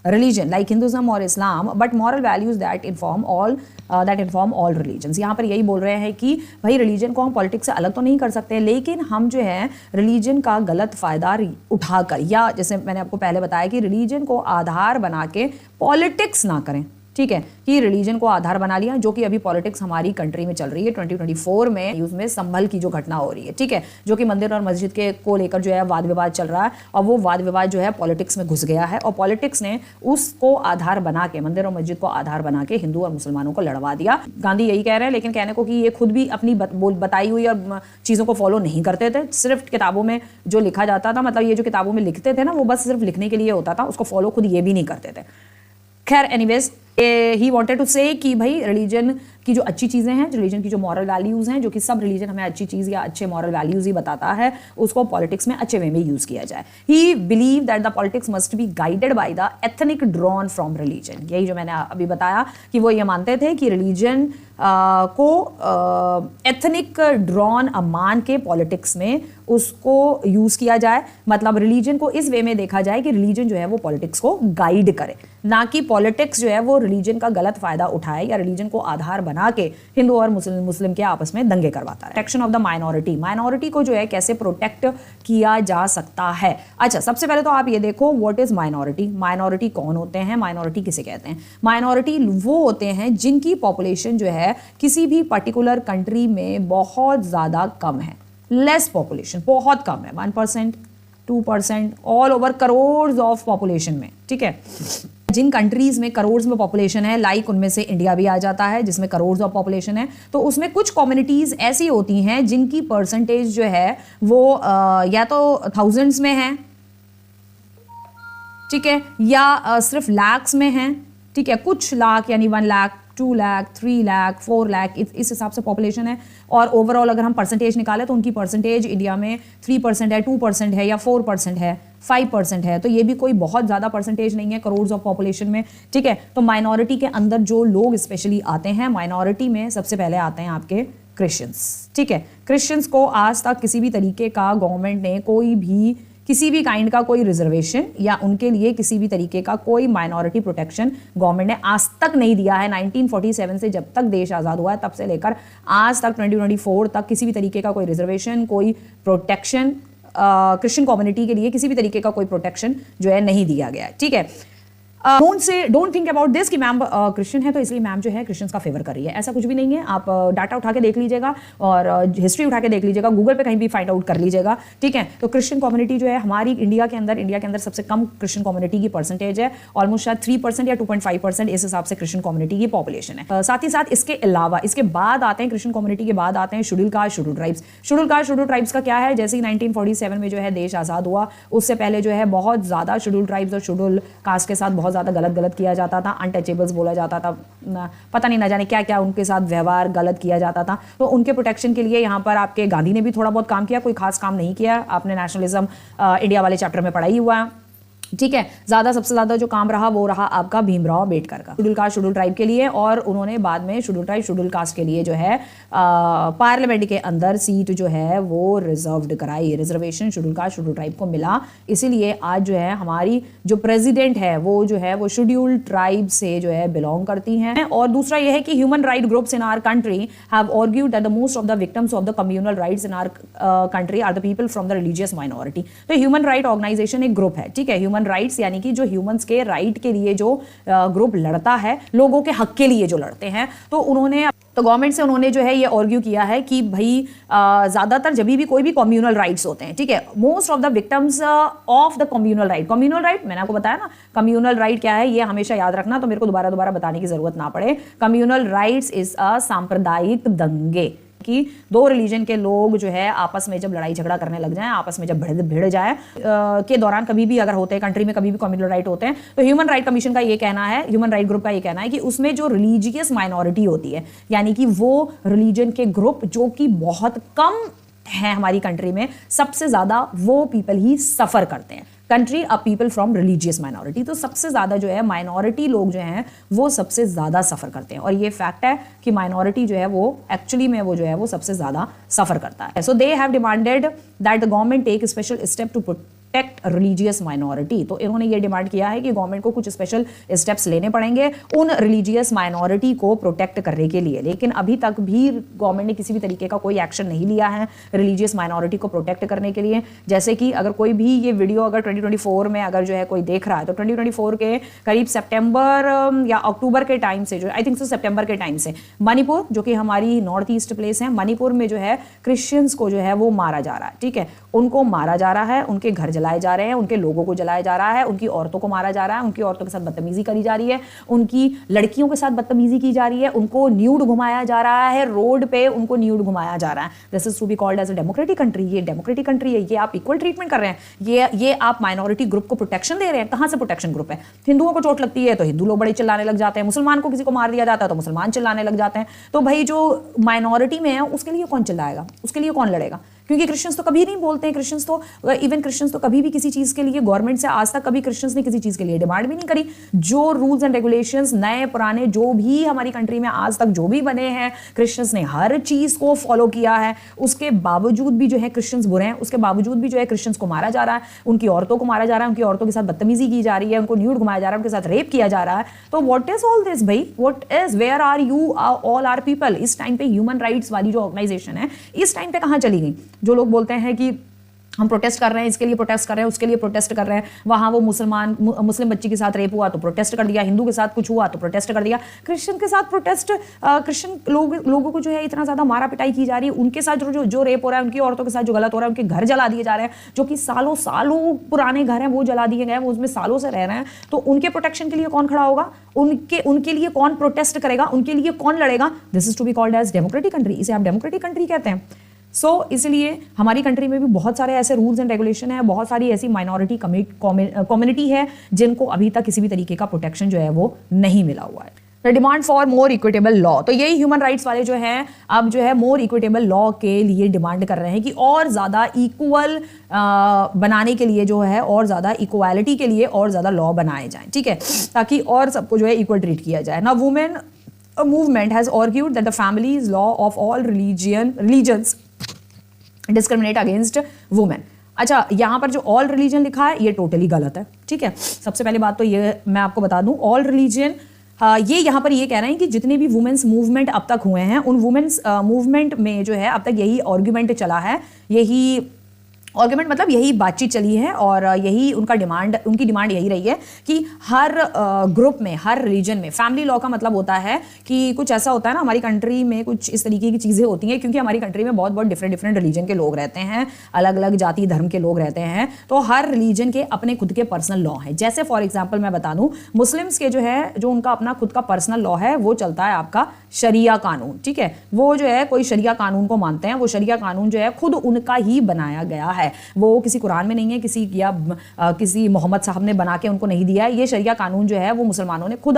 religion like Hinduism or Islam but moral values that inform all religions। यहाँ पर यही बोल रहे हैं कि भाई रिलीजन को हम पॉलिटिक्स से अलग तो नहीं कर सकते, लेकिन हम जो है रिलीजन का गलत फायदा उठाकर, या जैसे मैंने आपको पहले बताया कि रिलीजन को आधार बना के पॉलिटिक्स ना करें। ठीक है, कि रिलीजन को आधार बना लिया, जो कि अभी पॉलिटिक्स हमारी कंट्री में चल रही है 2024 में, उसमें संभल की जो घटना हो रही है। ठीक है, जो कि मंदिर और मस्जिद के को लेकर जो है वाद विवाद चल रहा है और वो वाद विवाद जो है पॉलिटिक्स में घुस गया है और पॉलिटिक्स ने उसको आधार बना के, मंदिर और मस्जिद को आधार बना के हिंदू और मुसलमानों को लड़वा दिया। गांधी यही कह रहे हैं, लेकिन कहने को कि ये खुद भी अपनी बताई हुई और चीज़ों को फॉलो नहीं करते थे, सिर्फ किताबों में जो लिखा जाता था, मतलब ये जो किताबों में लिखते थे ना, वो बस सिर्फ लिखने के लिए होता था, उसको फॉलो खुद ये भी नहीं करते थे। खैर एनीवेज, ही वांटेड टू से कि भाई रिलीजन की जो अच्छी चीज़ें हैं, रिलीजन की जो मॉरल वैल्यूज़ हैं, जो कि सब रिलीजन हमें अच्छी चीज़ या अच्छे मॉरल वैल्यूज़ ही बताता है, उसको पॉलिटिक्स में अच्छे वे में यूज़ किया जाए। ही believe that the politics must be guided by the ethnic drawn from religion. यही जो मैंने अभी बताया कि वो ये मानते थे कि रिलीजन को एथनिक ड्रॉन मान के पॉलिटिक्स में उसको यूज़ किया जाए, मतलब रिलीजन को इस वे में देखा जाए कि रिलीजन जो है वो पॉलिटिक्स को गाइड करे, ना कि पॉलिटिक्स जो है वो रिलीजन का गलत फायदा उठाए या रिलीजन को आधार बना के हिंदू और मुस्लिम के आपस में दंगे करवाता है। प्रोटेक्शन ऑफ द माइनॉरिटी को जो है कैसे प्रोटेक्ट किया जा सकता है। अच्छा, सबसे पहले तो आप ये देखो व्हाट इज माइनॉरिटी। माइनॉरिटी कौन होते हैं, माइनॉरिटी किसे कहते हैं? माइनॉरिटी वो होते हैं जिनकी पॉपुलेशन जो है किसी भी पर्टिकुलर कंट्री में बहुत ज़्यादा कम है, लेस पॉपुलेशन, बहुत कम है, 1%, 2%, all over crore of population में। ठीक है, जिन कंट्रीज में करोड़ में पॉपुलेशन है, लाइक उनमें से इंडिया भी आ जाता है जिसमें करोड़ ऑफ पॉपुलेशन है, तो उसमें कुछ कम्युनिटीज ऐसी होती हैं जिनकी परसेंटेज जो है वो या तो थाउजेंड्स में है, ठीक है, या सिर्फ लाख्स में है। ठीक है, कुछ लाख यानी 1 लाख 2 लाख, 3 लाख, 4 लाख, इस हिसाब से पॉपुलेशन है। और ओवरऑल अगर हम परसेंटेज निकालें तो उनकी परसेंटेज इंडिया में 3% है, 2% है या 4% है, 5% है। तो ये भी कोई बहुत ज़्यादा परसेंटेज नहीं है करोड़ ऑफ पॉपुलेशन में, ठीक है। तो माइनॉरिटी के अंदर जो लोग स्पेशली आते हैं, माइनॉरिटी में सबसे पहले आते हैं आपके क्रिश्चियंस, ठीक है। क्रिश्चियंस को आज तक किसी भी तरीके का गवर्नमेंट ने कोई भी किसी भी काइंड का कोई रिजर्वेशन या उनके लिए किसी भी तरीके का कोई माइनॉरिटी प्रोटेक्शन गवर्नमेंट ने आज तक नहीं दिया है। 1947 से जब तक देश आज़ाद हुआ है तब से लेकर आज तक 2024 तक किसी भी तरीके का कोई रिजर्वेशन, कोई प्रोटेक्शन क्रिश्चियन कम्युनिटी के लिए किसी भी तरीके का कोई प्रोटेक्शन जो है नहीं दिया गया है, ठीक है। डोंट थिंक अबाउट दिस कि मैम क्रिश्चियन है तो इसलिए मैम जो है क्रिश्चियंस का फेवर कर रही है, ऐसा कुछ भी नहीं है। आप डाटा उठा के देख लीजिएगा और हिस्ट्री उठा के देख लीजिएगा, गूगल पे कहीं भी फाइंड आउट कर लीजिएगा, ठीक है। तो क्रिश्चियन कम्युनिटी जो है हमारी इंडिया के अंदर सबसे कम क्रिश्चियन कम्युनिटी की परसेंटेज है, ऑलमोस्ट शायद 3% या 2.5%, इस हिसाब से क्रिश्चियन कम्युनिटी की पॉपुलेशन है। साथ ही साथ इसके अलावा इसके बाद आते हैं क्रिश्चियन कम्युनिटी के बाद आते हैं schedule caste, schedule tribes. Schedule caste, schedule tribes का क्या है, जैसे ही 1947 में जो है देश आज़ाद हुआ उससे पहले जो है बहुत ज़्यादा शेड्यूल ट्राइब्स और शेड्यूल कास्ट के साथ बहुत ज़्यादा गलत किया जाता था, अनटचेबल्स बोला जाता था, पता नहीं ना जाने क्या क्या उनके साथ व्यवहार गलत किया जाता था। तो उनके प्रोटेक्शन के लिए यहाँ पर आपके गांधी ने भी थोड़ा बहुत काम किया, कोई खास काम नहीं किया। आपने नेशनलिज्म इंडिया वाले चैप्टर में पढ़ा ही हुआ है, ठीक है। सबसे ज्यादा जो काम रहा वो रहा आपका भीमराव अंबेडकर का, शेड्यूल कास्ट शेड्यूल ट्राइब के लिए। और उन्होंने बाद में शेड्यूल ट्राइब शेड्यूल कास्ट के लिए जो है पार्लियामेंट के अंदर सीट जो है वो रिजर्व्ड कराई, reservation schedule caste schedule tribe को मिला। इसीलिए आज जो है हमारी जो प्रेसिडेंट है वो शेड्यूल ट्राइब से जो है बिलोंग करती हैं। और दूसरा ये है कि human right groups in our country have argued that the most of the victims of the communal riots in our country are the people from the religious minority. तो ह्यूमन राइट ऑर्गेनाइजेशन एक group है, ठीक है। Human rights यानी कि जो humans के right के लिए जो ग्रुप लड़ता है, लोगों के हक के लिए जो लड़ते हैं, तो गवर्नमेंट से उन्होंने जो है ये आर्ग्यू किया है कि भाई ज्यादातर जब भी कोई भी कम्युनल राइट्स होते हैं, ठीक है, most of the victims of the communal right मैंने आपको बताया ना कम्युनल राइट क्या है, ये हमेशा याद रखना, तो मेरे को दोबारा बताने की जरूरत ना पड़े। कम्युनल राइट्स इज अ सांप्रदायिक दंगे कि दो रिलीजन के लोग जो है आपस में जब लड़ाई झगड़ा करने लग जाएं, आपस में जब भिड़ जाए के दौरान कभी भी अगर होते हैं कंट्री में, कभी भी कम्युनल राइट होते हैं, तो ह्यूमन राइट कमीशन का ये कहना है, ह्यूमन राइट ग्रुप का ये कहना है कि उसमें जो रिलीजियस माइनॉरिटी होती है, यानी कि वो रिलीजन के ग्रुप जो कि बहुत कम है हमारी कंट्री में, सबसे ज्यादा वो पीपल ही सफर करते हैं। Country a people from religious minority, तो सबसे ज्यादा जो है माइनॉरिटी लोग जो हैं वो सबसे ज्यादा सफर करते हैं। और ये फैक्ट है कि माइनॉरिटी जो है वो एक्चुअली में वो जो है वो सबसे ज्यादा सफर करता है। So they have demanded that the government take special step to protect religious minority. तो इन्होंने ये डिमांड किया है कि गवर्नमेंट को कुछ स्पेशल स्टेप्स लेने पड़ेंगे उन रिलीजियस माइनॉरिटी को प्रोटेक्ट करने के लिए। लेकिन अभी तक भी गवर्नमेंट ने किसी भी तरीके का कोई एक्शन नहीं लिया है रिलीजियस माइनॉरिटी को प्रोटेक्ट करने के लिए। जैसे कि अगर कोई भी ये वीडियो अगर 2024 में अगर जो है कोई देख रहा है, तो 2024 के करीब सितंबर या अक्टूबर के टाइम से जो आई थिंक सो सितंबर के टाइम से मणिपुर, जो कि हमारी नॉर्थ ईस्ट प्लेस है, मणिपुर में जो है क्रिश्चियंस को जो है वो मारा जा रहा है, ठीक है। उनको मारा जा रहा है, उनके घर जलाए जा रहे हैं, उनके लोगों को जलाया जा रहा है, उनकी औरतों को मारा जा रहा है, उनकी औरतों के साथ बदतमीजी करी जा रही है, उनकी लड़कियों के साथ बदतमीजी की जा रही है, उनको न्यूड घुमाया जा रहा है, रोड पे उनको न्यूड घुमाया जा रहा है। This is to be called as a democratic country. ये डेमोक्रेटिक कंट्री है, ये आप इक्वल ट्रीटमेंट कर रहे हैं, ये आप माइनॉरिटी ग्रुप को प्रोटेक्शन दे रहे हैं। कहां से प्रोटेक्शन ग्रुप है? हिंदुओं को चोट लगती है तो हिंदू लोग बड़े चिल्लाने लग जाते हैं, मुसलमान को किसी को मार दिया जाता है तो मुसलमान चिल्लाने लग जाते हैं। तो भाई जो माइनॉरिटी में है उसके लिए कौन चिल्लाएगा, उसके लिए कौन लड़ेगा? क्योंकि क्रिश्चियंस तो कभी नहीं बोलते हैं, क्रिश्चियंस तो कभी भी किसी चीज के लिए गवर्नमेंट से आज तक कभी क्रिश्चियंस ने किसी चीज के लिए डिमांड भी नहीं करी। जो रूल्स एंड रेगुलेशंस नए पुराने जो भी हमारी कंट्री में आज तक जो भी बने हैं, क्रिश्चियंस ने हर चीज को फॉलो किया है। उसके बावजूद भी जो है क्रिश्चियंस बुरे हैं, उसके बावजूद भी जो है क्रिश्चियंस को मारा जा रहा है, उनकी औरतों को मारा जा रहा है, उनकी औरतों के साथ बदतमीजी की जा रही है, उनको न्यूड घुमाया जा रहा है, उनके साथ रेप किया जा रहा है। तो व्हाट इज ऑल दिस भाई? What is, where are you all are people? इस टाइम पे ह्यूमन राइट्स वाली जो ऑर्गेनाइजेशन है इस टाइम पे कहां चली गई? जो लोग बोलते हैं कि हम प्रोटेस्ट कर रहे हैं, इसके लिए प्रोटेस्ट कर रहे हैं, उसके लिए प्रोटेस्ट कर रहे हैं, वहां वो मुस्लिम बच्ची के साथ रेप हुआ तो प्रोटेस्ट कर दिया, हिंदू के साथ कुछ हुआ तो प्रोटेस्ट कर दिया, क्रिश्चियन के साथ प्रोटेस्ट, क्रिश्चियन लोगों को जो है इतना ज्यादा मारा पिटाई की जा रही है, उनके साथ जो रेप हो रहा है, उनकी औरतों के साथ जो गलत हो रहा है, उनके घर जला दिए जा रहे हैं, जो कि सालों पुराने घर हैं वो जला दिए गए हैं, वो उसमें सालों से रह रहे हैं। तो उनके प्रोटेक्शन के लिए कौन खड़ा होगा? उनके लिए कौन प्रोटेस्ट करेगा? उनके लिए कौन लड़ेगा? This is to be called as democratic country. इसे आप डेमोक्रेटिक कंट्री कहते हैं। इसलिए हमारी कंट्री में भी बहुत सारे ऐसे रूल्स एंड रेगुलेशन है, बहुत सारी ऐसी माइनॉरिटी कम्युनिटी है जिनको अभी तक किसी भी तरीके का प्रोटेक्शन जो है वो नहीं मिला हुआ है। The demand for more equitable law. तो यही ह्यूमन राइट्स वाले जो हैं अब जो है मोर इक्विटेबल लॉ के लिए डिमांड कर रहे हैं कि और ज़्यादा इक्वल बनाने के लिए जो है और ज़्यादा इक्वालिटी के लिए और ज़्यादा लॉ बनाए जाएं, ठीक है, ताकि और सबको जो है इक्वल ट्रीट किया जाए ना। Women movement has argued that the family's law of all religions discriminate against women। अच्छा, यहाँ पर जो ऑल रिलीजन लिखा है ये टोटली गलत है, ठीक है। सबसे पहले बात तो ये मैं आपको बता दूं, ऑल रिलीजन ये यहाँ पर ये कह रहे हैं कि जितने भी वुमेन्स मूवमेंट अब तक हुए हैं उन वुमेन्स मूवमेंट में जो है अब तक यही आर्ग्यूमेंट चला है, यही आर्ग्यूमेंट मतलब यही बातचीत चली है और यही उनकी डिमांड यही रही है कि हर ग्रुप में, हर रिलीजन में फैमिली लॉ का मतलब होता है कि कुछ ऐसा होता है ना, हमारी कंट्री में कुछ इस तरीके की चीज़ें होती हैं क्योंकि हमारी कंट्री में बहुत डिफरेंट रिलीजन के लोग रहते हैं, अलग अलग जाति धर्म के लोग रहते हैं, तो हर रिलीजन के अपने खुद के पर्सनल लॉ हैं। जैसे फॉर एग्जाम्पल मैं बता दूं, मुस्लिम्स के जो है जो उनका अपना खुद का पर्सनल लॉ है वो चलता है आपका शरिया कानून, ठीक है। वो जो है कोई शरिया कानून को मानते हैं, वो शरिया कानून जो है खुद उनका ही बनाया गया है, वो किसी कुरान में नहीं है, किसी मोहम्मद साहब ने बना के उनको नहीं दिया है। ये शरिया कानून जो है वो मुसलमानों ने खुद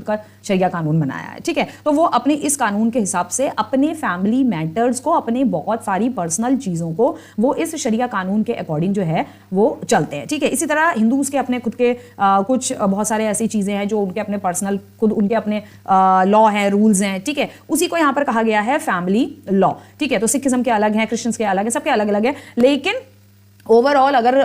का शरिया कानून बनाया है, ठीक है। तो वो अपने इस कानून के हिसाब से अपने फैमिली मैटर्स को, अपने बहुत सारी पर्सनल चीज़ों को वो इस शरिया कानून के अकॉर्डिंग जो है वो चलते हैं, ठीक है। इसी तरह हिंदूज के अपने खुद के कुछ बहुत सारे ऐसी चीज़ें हैं जो उनके अपने पर्सनल खुद उनके अपने लॉ हैं, रूल्स हैं, ठीक है। उसी को यहाँ पर कहा गया है फैमिली लॉ, ठीक है। तो सिखिज्म के अलग हैं, क्रिश्चियंस के अलग हैं, सबके अलग अलग है, लेकिन ओवरऑल अगर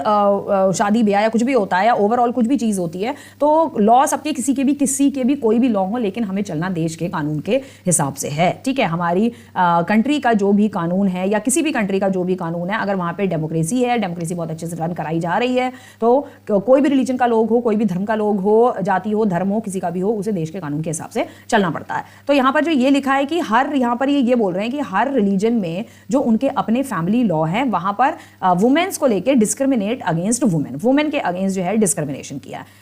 शादी ब्याह या कुछ भी होता है या ओवरऑल कुछ भी चीज़ होती है तो लॉ सबके किसी के भी कोई भी लॉ हो, लेकिन हमें चलना देश के कानून के हिसाब से है, ठीक है। हमारी कंट्री का जो भी कानून है या किसी भी कंट्री का जो भी कानून है, अगर वहाँ पे डेमोक्रेसी है, डेमोक्रेसी बहुत अच्छे से रन कराई जा रही है, तो कोई भी रिलीजन का लोग हो, कोई भी धर्म का लोग हो, जाति हो, धर्म हो, किसी का भी हो, उसे देश के कानून के हिसाब से चलना पड़ता है। तो यहाँ पर जो ये लिखा है कि यहाँ पर ये बोल रहे हैं कि हर रिलीजन में जो उनके अपने फैमिली लॉ है वहाँ पर वुमेन्स को लेके डिस्क्रिमिनेट अगेंस्ट वुमेन के अगेंस्ट जो है डिस्क्रिमिनेशन किया है।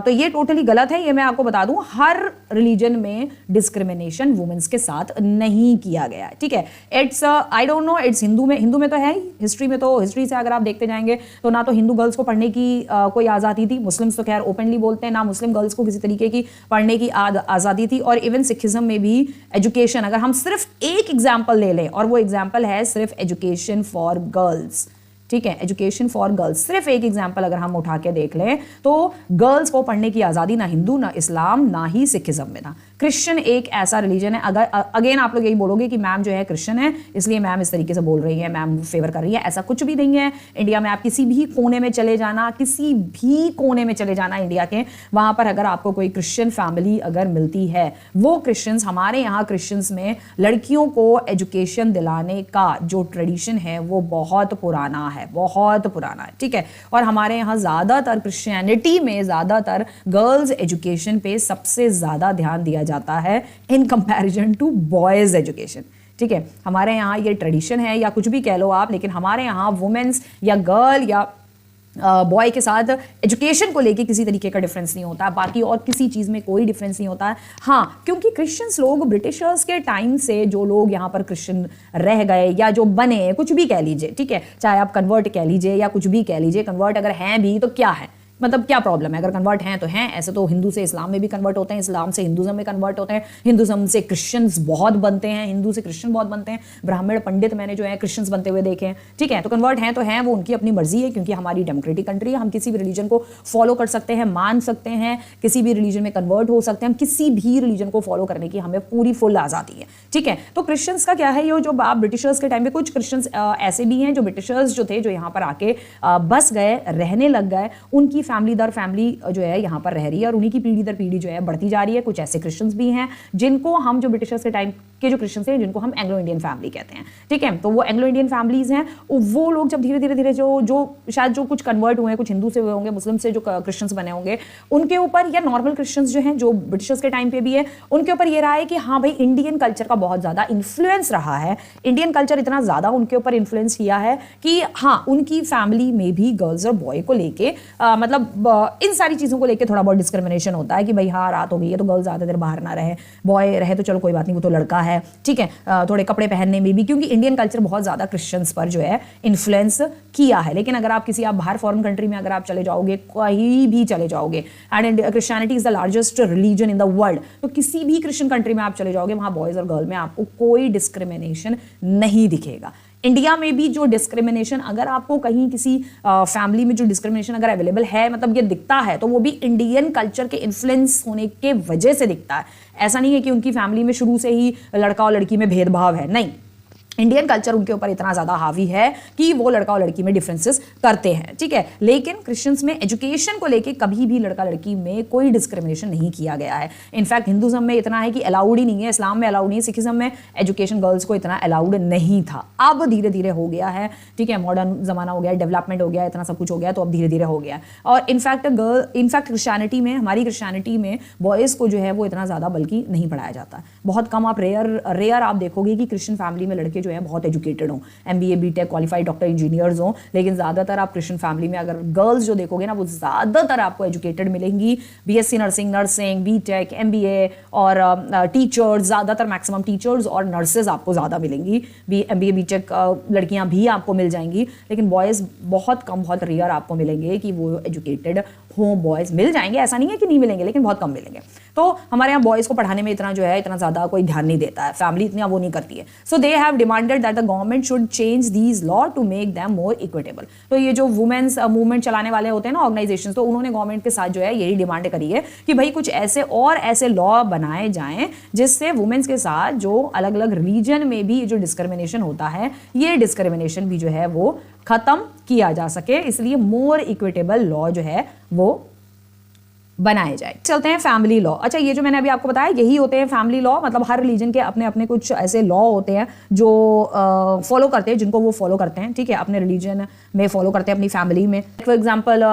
तो ये टोटली गलत है, ये मैं आपको बता दूं, हर रिलीजन में डिस्क्रिमिनेशन वुमेन्स के साथ नहीं किया गया है, ठीक है। It's I don't know, it's Hindu में तो है ही, हिस्ट्री से अगर आप देखते जाएंगे तो ना तो हिंदू गर्ल्स को पढ़ने की कोई आज़ादी थी, मुस्लिम्स तो खैर ओपनली बोलते हैं, ना मुस्लिम गर्ल्स को किसी तरीके की पढ़ने की आज़ादी थी। और इवन सिखिज्म में भी एजुकेशन, अगर हम सिर्फ एक एग्जाम्पल ले लें और वो एग्जाम्पल है सिर्फ एजुकेशन फॉर गर्ल्स, ठीक है, एजुकेशन फॉर गर्ल्स, सिर्फ एक एग्जाम्पल अगर हम उठा के देख लें तो गर्ल्स को पढ़ने की आज़ादी ना हिंदू, ना इस्लाम, ना ही सिखिज्म में था। क्रिश्चियन एक ऐसा रिलीजन है, अगर अगेन आप लोग यही बोलोगे कि मैम जो है क्रिश्चियन है इसलिए मैम इस तरीके से बोल रही है, मैम फेवर कर रही है, ऐसा कुछ भी नहीं है। इंडिया में आप किसी भी कोने में चले जाना, किसी भी कोने में चले जाना इंडिया के, वहाँ पर अगर आपको कोई क्रिश्चियन फैमिली अगर मिलती है, वो क्रिश्चियंस, हमारे यहाँ क्रिश्चियंस में लड़कियों को एजुकेशन दिलाने का जो ट्रेडिशन है वो बहुत पुराना है, ठीक है। और हमारे यहाँ ज़्यादातर क्रिश्चियनिटी में ज़्यादातर गर्ल्स एजुकेशन पे सबसे ज़्यादा ध्यान दिया जाता है in comparison to boys education, ठीक है। हमारे यहाँ ये ट्रेडिशन है या कुछ भी कह लो आप, लेकिन हमारे यहाँ वुमेन्स या गर्ल या बॉय के साथ एजुकेशन को लेके किसी तरीके का डिफरेंस नहीं होता है, बाकी और किसी चीज़ में कोई डिफरेंस नहीं होता है। हाँ, क्योंकि क्रिश्चियंस लोग ब्रिटिशर्स के टाइम से जो लोग यहाँ पर क्रिश्चियन रह गए या जो बने, कुछ भी कह लीजिए, ठीक है, चाहे आप कन्वर्ट कह लीजिए या कुछ भी कह लीजिए, कन्वर्ट अगर हैं भी तो क्या है, मतलब क्या प्रॉब्लम है, अगर कन्वर्ट हैं तो हैं। ऐसे तो हिंदू से इस्लाम में भी कन्वर्ट होते हैं, इस्लाम से हिंदुज़म में कन्वर्ट होते हैं, हिंदुज़म से क्रिश्चियंस बहुत बनते हैं, हिंदू से क्रिश्चियन बहुत बनते हैं, ब्राह्मण पंडित मैंने जो है क्रिश्चियंस बनते हुए देखे हैं, ठीक है। तो कन्वर्ट हैं तो हैं, वो उनकी अपनी मर्जी है, क्योंकि हमारी डेमोक्रेटिक कंट्री है, हम किसी भी रिलीजन को फॉलो कर सकते हैं, मान सकते हैं, किसी भी रिलीजन में कन्वर्ट हो सकते हैं, हम किसी भी रिलीजन को फॉलो करने की हमें पूरी फुल आज़ादी है, ठीक है। तो क्रिश्चियंस का क्या है, ये जो आप ब्रिटिशर्स के टाइम में कुछ क्रिश्चियंस ऐसे भी हैं जो ब्रिटिशर्स जो थे, जो यहाँ पर आके बस गए, रहने लग गए, उनकी फैमिली दर फैमिली जो है यहाँ पर रह रही है और उन्हीं की पीढ़ी दर पीढ़ी जो है बढ़ती जा रही है। कुछ ऐसे क्रिश्चियंस भी हैं जिनको हम, जो ब्रिटिशर्स के टाइम के जो क्रिश्चियंस हैं, जिनको हम एंग्लो इंडियन फैमिली कहते हैं, ठीक है। तो वो एंग्लो इंडियन फैमिलीज हैं, वो लोग जब धीरे धीरे जो शायद जो कुछ कन्वर्ट हुए हैं, कुछ हिंदू से हुए होंगे, मुस्लिम से जो क्रिश्चियंस बने होंगे, उनके ऊपर, या नॉर्मल क्रिश्चियंस जो हैं जो ब्रिटिशर्स के टाइम पे भी है, उनके ऊपर ये रहा है कि हाँ भाई, इंडियन कल्चर का बहुत ज़्यादा इन्फ्लुएंस रहा है, इंडियन कल्चर इतना ज़्यादा उनके ऊपर इन्फ्लुएंस किया है कि हाँ, उनकी फैमिली में भी गर्ल्स और बॉय को लेके मतलब मतलब इन सारी चीज़ों को लेकर थोड़ा बहुत डिस्क्रिमिनेशन होता है कि भाई हाँ रात हो गई है तो गर्ल ज़्यादा देर बाहर ना रहे, बॉय रहे तो चलो कोई बात नहीं, वो तो लड़का है, ठीक है। थोड़े कपड़े पहनने में भी, क्योंकि इंडियन कल्चर बहुत ज़्यादा क्रिश्चियंस पर जो है इन्फ्लुएंस किया है। लेकिन अगर आप किसी, आप बाहर फॉरेन कंट्री में अगर आप चले जाओगे, कहीं भी चले जाओगे, and Christianity is the largest religion in the world, तो किसी भी क्रिश्चियन कंट्री में आप चले जाओगे, वहाँ बॉयज़ और गर्ल में आपको कोई डिस्क्रिमिनेशन नहीं दिखेगा। इंडिया में भी जो डिस्क्रिमिनेशन, अगर आपको कहीं किसी फैमिली में जो डिस्क्रिमिनेशन अगर अवेलेबल है, मतलब ये दिखता है, तो वो भी इंडियन कल्चर के इन्फ्लुएंस होने के वजह से दिखता है। ऐसा नहीं है कि उनकी फैमिली में शुरू से ही लड़का और लड़की में भेदभाव है, नहीं। इंडियन कल्चर उनके ऊपर इतना ज़्यादा हावी है कि वो लड़का और लड़की में डिफरेंसेस करते हैं, ठीक है। लेकिन क्रिश्चियंस में एजुकेशन को लेके कभी भी लड़का लड़की में कोई डिस्क्रिमिनेशन नहीं किया गया है। इनफैक्ट हिंदुज़म में इतना है कि अलाउड ही नहीं है, इस्लाम में अलाउड नहीं है, सिखिज्म में एजुकेशन गर्ल्स को इतना अलाउड नहीं था। अब धीरे धीरे हो गया है, ठीक है, मॉडर्न ज़माना हो गया, डेवलपमेंट हो गया, इतना सब कुछ हो गया, तो अब धीरे धीरे हो गया। और इनफैक्ट क्रिश्चियनिटी में, हमारी क्रिश्चियनिटी में बॉयज़ को जो है वो इतना ज़्यादा बल्कि नहीं पढ़ाया जाता। बहुत कम, आप रेयर आप देखोगे कि क्रिश्चियन फैमिली में लड़के जो है बहुत एजुकेटेड हो, MBA BTech qualified doctor engineers हो। लेकिन ज़्यादातर आप क्रिश्चियन फैमिली में अगर गर्ल्स जो देखोगे ना, वो ज़्यादातर आपको एजुकेटेड मिलेंगी। BSc नर्सिंग, BTech, MBA और टीचर्स, ज़्यादातर मैक्सिमम टीचर्स और नर्सेज आपको ज़्यादा मिलेंगी। MBA BTech लड़कियां भी आपको मिल जाएंगी, लेकिन बॉयज़ बहुत कम, बहुत रेयर आपको मिलेंगे कि वो एजुकेटेड हो। बॉयज़ मिल जाएंगे, ऐसा नहीं है कि नहीं मिलेंगे, लेकिन बहुत कम मिलेंगे। तो हमारे यहाँ बॉयज़ को पढ़ाने में इतना जो है, इतना ज़्यादा कोई ध्यान नहीं देता है, फैमिली इतना वो नहीं करती है। So they have demanded that the government should change these law to make them more equitable. तो ये जो वुमेन्स मूवमेंट चलाने वाले होते हैं ना, ऑर्गेनाइजेशन, तो उन्होंने गवर्नमेंट के साथ जो है यही डिमांड करी है कि भाई कुछ ऐसे लॉ बनाए जाएं जिससे वुमेन्स के साथ जो अलग अलग रिलीजन में भी जो डिस्क्रिमिनेशन होता है, ये डिस्क्रिमिनेशन भी जो है वो खत्म किया जा सके। इसलिए मोर इक्विटेबल लॉ जो है वो बनाए जाए। चलते हैं फैमिली लॉ। अच्छा, ये जो मैंने अभी आपको बताया यही होते हैं फैमिली लॉ। मतलब हर रिलीजन के अपने अपने कुछ ऐसे लॉ होते हैं जो फॉलो करते हैं, जिनको वो फॉलो करते हैं, ठीक है, अपने रिलीजन में फॉलो करते हैं, अपनी फैमिली में। फॉर एग्जाम्पल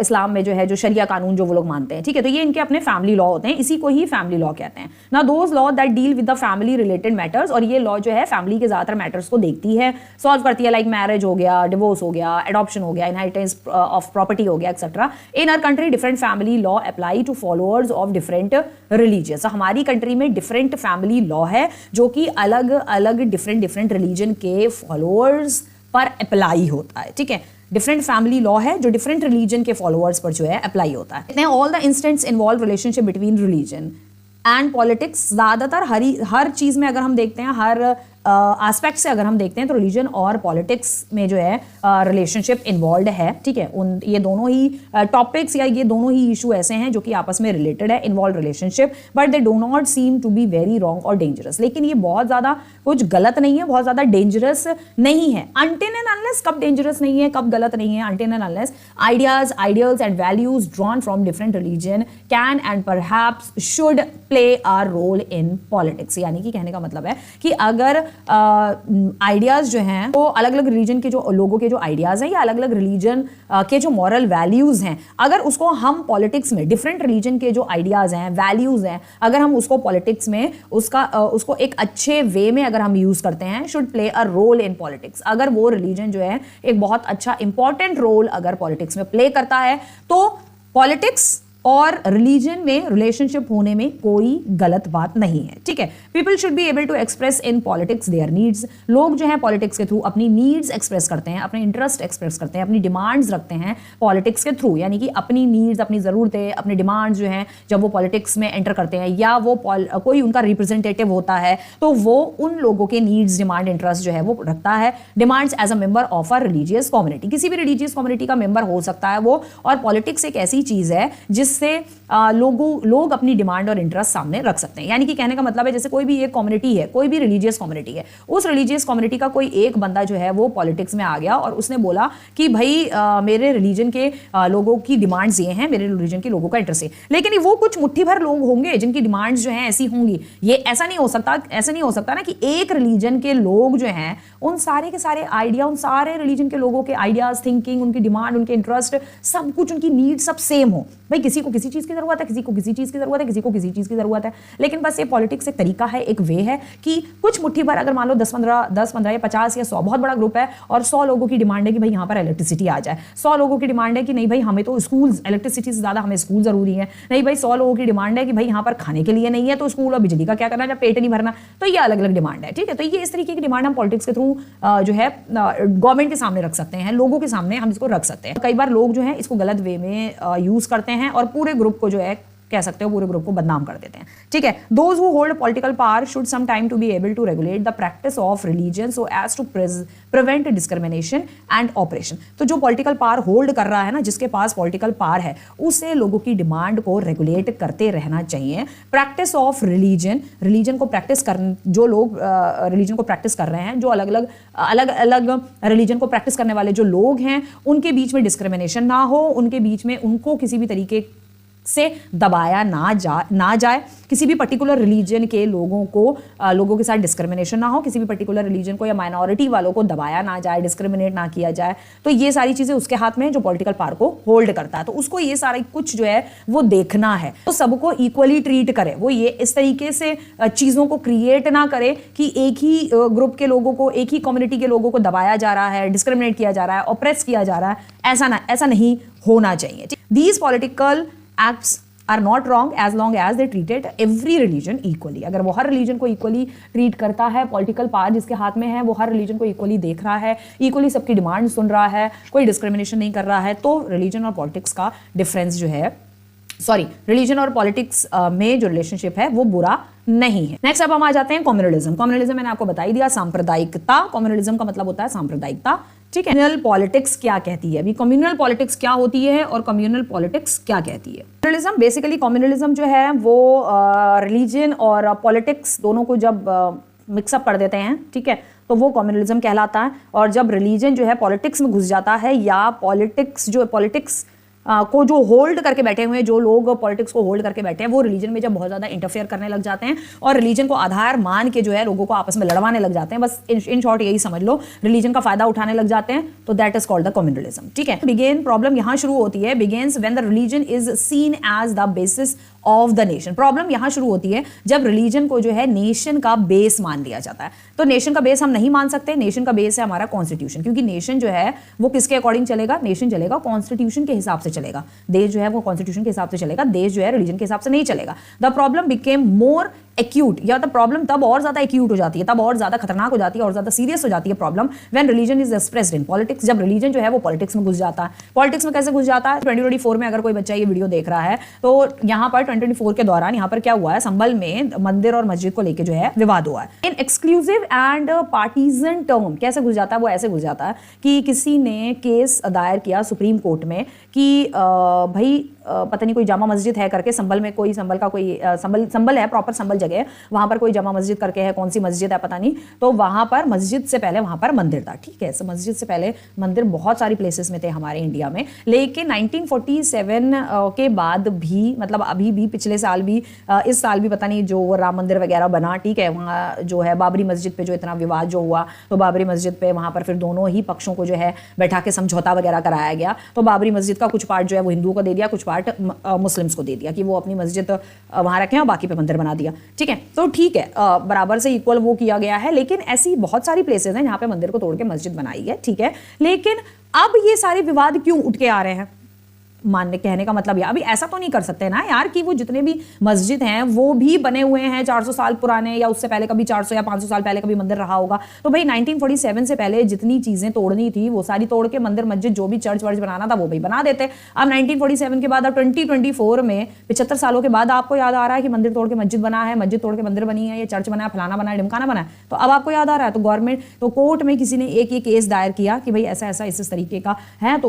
इस्लाम में जो है जो शरिया कानून जो वो लोग मानते हैं, ठीक है, तो ये इनके अपने फैमिली लॉ होते हैं, इसी को ही फैमिली लॉ कहते हैं ना। Those law that deal with the family related matters, और ये लॉ जो है फैमिली के ज्यादातर मैटर्स को देखती है, सॉल्व करती है, लाइक मैरिज हो गया, डिवोर्स हो गया, एडॉप्शन हो गया, इनहेरिटेंस ऑफ प्रॉपर्टी हो गया, etcetera. In our country different family law apply to followers of different religious. हमारी कंट्री में डिफरेंट फैमिली लॉ है जो कि अलग अलग डिफरेंट रिलीजन के फॉलोअर्स पर अप्लाई होता है, ठीक है। डिफरेंट फैमिली लॉ है जो डिफरेंट रिलीजन के फॉलोअर्स पर जो है अप्लाई होता है। All the instants involve relationship between religion and politics. ज्यादातर हर चीज में अगर हम देखते हैं, हर एस्पेक्ट से अगर हम देखते हैं, तो रिलीजन और पॉलिटिक्स में जो है रिलेशनशिप इन्वॉल्व है, ठीक है। ये दोनों ही टॉपिक्स या ये दोनों ही इशू ऐसे हैं जो कि आपस में रिलेटेड है, involve relationship, but they do not seem to be very wrong और डेंजरस। लेकिन ये बहुत ज़्यादा कुछ गलत नहीं है, बहुत ज़्यादा डेंजरस नहीं है। अनटिल एंड अनलेस, कब डेंजरस नहीं है, कब गलत नहीं है, until and unless ideas, ideals and values drawn from different religion can and perhaps should play a role in politics. यानी कि कहने का मतलब है कि अगर आइडियाज जो हैं वो अलग अलग रिलीजन के जो लोगों के जो आइडियाज हैं या अलग अलग रिलीजन के जो मॉरल वैल्यूज हैं, अगर उसको हम पॉलिटिक्स में, डिफरेंट रिलीजन के जो आइडियाज हैं, वैल्यूज हैं, अगर हम उसको पॉलिटिक्स में उसको एक अच्छे वे में अगर हम यूज करते हैं, should play a role in politics. अगर वो रिलीजन जो है एक बहुत अच्छा इंपॉर्टेंट रोल अगर पॉलिटिक्स में प्ले करता है, तो पॉलिटिक्स और रिलीजन में रिलेशनशिप होने में कोई गलत बात नहीं है, ठीक है। People should be able to express in politics their needs. लोग जो है पॉलिटिक्स के थ्रू अपनी नीड्स एक्सप्रेस करते हैं, अपने इंटरेस्ट एक्सप्रेस करते हैं, अपनी डिमांड्स रखते हैं पॉलिटिक्स के थ्रू। यानी कि अपनी नीड्स, अपनी ज़रूरतें, अपनी डिमांड्स जो हैं, जब वो पॉलिटिक्स में एंटर करते हैं या वो कोई उनका रिप्रेजेंटेटिव होता है, तो वो उन लोगों के नीड्स, डिमांड, इंटरेस्ट जो है वो रखता है। Demands as a member of a religious community, किसी भी रिलीजियस कम्युनिटी का मेंबर हो सकता है वो। और पॉलिटिक्स एक ऐसी चीज़ है जिससे लोग अपनी डिमांड और इंटरेस्ट सामने रख सकते हैं। यानी कि कहने का मतलब है, जैसे कोई भी एक कम्युनिटी है, कोई भी रिलीजियस कम्युनिटी है, उस रिलीजियस कम्युनिटी का कोई एक बंदा जो है वो पॉलिटिक्स में आ गया और उसने बोला कि भाई मेरे रिलीजन के लोगों की डिमांड्स ये हैं, मेरे रिलीजन के लोगों का इंटरेस्ट है। लेकिन वो कुछ मुट्ठी भर लोग होंगे जिनकी डिमांड्स जो हैं ऐसी होंगी। ये ऐसा नहीं हो सकता ना कि एक रिलीजन के लोग जो हैं उन सारे के सारे आइडिया, उन सारे रिलीजन के लोगों के आइडियाज, थिंकिंग, उनकी डिमांड, उनके इंटरेस्ट, सब कुछ, उनकी नीड सब सेम हो। भाई किसी किसी को किसी चीज़ की ज़रूरत है, किसी को किसी चीज़ की ज़रूरत है, किसी को किसी चीज़ की ज़रूरत है। लेकिन बस ये पॉलिटिक्स एक तरीका है, एक वे है कि कुछ मुट्ठी भर, अगर मान लो 10-15 या 50 या 100 बहुत बड़ा ग्रुप है और 100 लोगों की डिमांड है कि भाई यहाँ पर इलेक्ट्रिसिटी आ जाए, 100 लोगों की डिमांड है कि नहीं भाई हमें तो स्कूल, इलेक्ट्रिसिटी से ज़्यादा हमें स्कूल ज़रूरी है, नहीं भाई 100 लोगों की डिमांड है कि भाई यहाँ पर खाने के लिए नहीं है तो स्कूल और बिजली का क्या करना, जब पेट नहीं भरना। तो ये अलग अलग डिमांड है, ठीक है। तो ये इस तरीके की डिमांड हम पॉलिटिक्स के थ्रू जो है गवर्नमेंट के सामने रख सकते हैं, लोगों के सामने हम इसको रख सकते हैं। कई बार लोग जो है इसको गलत वे में यूज करते हैं और पूरे ग्रुप को जो है, कह सकते हो पूरे ग्रुप को बदनाम कर देते हैं, ठीक है। Those who hold political power should some time to be able to regulate the practice of religion so as to prevent discrimination and operation. तो जो पॉलिटिकल पावर होल्ड कर रहा है ना, जिसके पास पॉलिटिकल पावर है, उसे लोगों की डिमांड को रेगुलेट करते रहना चाहिए। प्रैक्टिस ऑफ रिलीजन को प्रैक्टिस कर, जो लोग रिलीजन को प्रैक्टिस कर रहे हैं, जो अलग अलग रिलीजन को प्रैक्टिस करने वाले जो लोग हैं, उनके बीच में डिस्क्रिमिनेशन ना हो, उनके बीच में उनको किसी भी तरीके से दबाया ना जाए, किसी भी पर्टिकुलर रिलीजन के लोगों के साथ डिस्क्रिमिनेशन ना हो, किसी भी पर्टिकुलर रिलीजन को या माइनॉरिटी वालों को दबाया ना जाए, डिस्क्रिमिनेट ना किया जाए। तो ये सारी चीजें उसके हाथ में, जो पॉलिटिकल पावर को होल्ड करता है, तो उसको ये सारा कुछ जो है वो देखना है, तो सबको इक्वली ट्रीट करे। वो ये इस तरीके से चीजों को क्रिएट ना करे कि एक ही ग्रुप के लोगों को, एक ही कम्युनिटी के लोगों को दबाया जा रहा है, डिस्क्रिमिनेट किया जा रहा है, ऑप्रेस किया जा रहा है। ऐसा नहीं होना चाहिए। These political acts are not wrong as long as they treated every religion equally। अगर वो हर रिलीजन को इक्वली ट्रीट करता है, पॉलिटिकल पावर जिसके हाथ में है वो हर रिलीजन को इक्वली देख रहा है, इक्वली सबकी डिमांड सुन रहा है, कोई डिस्क्रिमिनेशन नहीं कर रहा है, तो रिलीजन और पॉलिटिक्स का डिफरेंस जो है, रिलीजन और पॉलिटिक्स में जो रिलेशनशिप है वो बुरा नहीं है। नेक्स्ट अब हम आ जाते हैं कम्युनलिज्म। कम्युनलिज्म मैंने आपको बता ही दिया, सांप्रदायिकता। कम्युनलिज्म का मतलब होता है सांप्रदायिकता, ठीक है। कम्युनल पॉलिटिक्स क्या कहती है? अभी कम्युनल पॉलिटिक्स क्या होती है और कम्युनल पॉलिटिक्स क्या कहती है? कम्युनलिज्म बेसिकली, कम्युनलिज्म जो है वो रिलीजन और पॉलिटिक्स दोनों को जब मिक्सअप कर देते हैं, ठीक है, तो वो कम्युनलिज्म कहलाता है। और जब रिलीजन जो है पॉलिटिक्स में घुस जाता है, या पॉलिटिक्स को जो होल्ड करके बैठे हुए हैं, जो लोग पॉलिटिक्स को होल्ड करके बैठे हैं, वो रिलीजन में जब बहुत ज़्यादा इंटरफेयर करने लग जाते हैं और रिलीजन को आधार मान के जो है लोगों को आपस में लड़वाने लग जाते हैं, बस इन शॉर्ट यही समझ लो, रिलीजन का फायदा उठाने लग जाते हैं, तो that is called the communalism, ठीक है। बिगेन, प्रॉब्लम यहाँ शुरू होती है, begins when the religion is seen as the basis of the nation. Problem यहां शुरू होती है जब रिलीजन को जो है नेशन का बेस मान लिया जाता है। तो नेशन का बेस हम नहीं मान सकते, नेशन का बेस है हमारा कॉन्स्टिट्यूशन, क्योंकि नेशन जो है वो किसके अकॉर्डिंग चलेगा? नेशन चलेगा कॉन्स्टिट्यूशन के हिसाब से चलेगा, देश जो है वो कॉन्स्टिट्यूशन के हिसाब से चलेगा, देश जो है रिलीजन के हिसाब से नहीं चलेगा। The problem became more acute, या द प्रॉब्लम तब और ज्यादा एक्यूट हो जाती है, तब और ज्यादा खतरनाक हो जाती है और ज्यादा सीरियस हो जाती है problem when religion is expressed in politics. जब रिलीजन जो है वो पॉलिटिक्स में घुस जाता है। पॉलिटिक्स में कैसे घुस जाता है? 2024 में अगर कोई बच्चा ये वीडियो देख रहा है तो यहाँ पर 2024 के दौरान यहाँ पर क्या हुआ है, संभल में मंदिर और मस्जिद को लेकर जो है विवाद हुआ है। इन एक्सक्लूसिव एंड पार्टीजन टर्म कैसे घुस जाता है? वो ऐसे घुस जाता है कि किसी ने केस दायर किया सुप्रीम कोर्ट में कि भाई पता नहीं कोई जामा मस्जिद है करके, संभल में कोई, संभल का कोई संभल है, प्रॉपर संभल जगह है, वहां पर कोई जामा मस्जिद करके है, कौन सी मस्जिद है पता नहीं, तो वहां पर मस्जिद से पहले वहां पर मंदिर था, ठीक है। मस्जिद से पहले मंदिर बहुत सारी प्लेसेस में थे हमारे इंडिया में, लेकिन 1947 के बाद भी, मतलब अभी भी, पिछले साल भी, इस साल भी पता नहीं, जो राम मंदिर वगैरह बना, ठीक है, वहाँ जो है बाबरी मस्जिद पे जो इतना विवाद जो हुआ, तो बाबरी मस्जिद पे वहां पर फिर दोनों ही पक्षों को जो है बैठा के समझौता वगैरह कराया गया। तो बाबरी मस्जिद का कुछ पार्ट जो है वो हिंदुओं को दे दिया, कुछ पार्ट मुस्लिम्स को दे दिया कि वो अपनी मस्जिद वहां रखें और बाकी पे मंदिर बना दिया, ठीक है। तो ठीक है, बराबर से इक्वल वो किया गया है, लेकिन ऐसी बहुत सारी प्लेसेस हैं जहां पे मंदिर को तोड़ के मस्जिद बनाई है, ठीक है। लेकिन अब ये सारे विवाद क्यों उठ के आ रहे हैं? मानने कहने का मतलब अभी ऐसा तो नहीं कर सकते ना यार कि वो जितने भी मस्जिद हैं वो भी बने हुए हैं 400 साल पुराने, या उससे पहले कभी 400 या 500 साल पहले कभी मंदिर रहा होगा। तो भाई 1947 से पहले जितनी चीजें तोड़नी थी वो सारी तोड़ के मंदिर मस्जिद जो भी चर्च वर्च बनाना था वो भी बना देते। अब 1947 के बाद, अब 2024 में 75 सालों के बाद आपको याद आ रहा है कि मंदिर तोड़ के मस्जिद बना है, मस्जिद तोड़ के मंदिर बनी है, या चर्च बना है, फलाना बना है, ढिमकाना बना है, तो अब आपको याद आ रहा है। तो गवर्नमेंट, तो कोर्ट में किसी ने एक ये केस दायर किया कि भाई ऐसा ऐसा इस तरीके का है, तो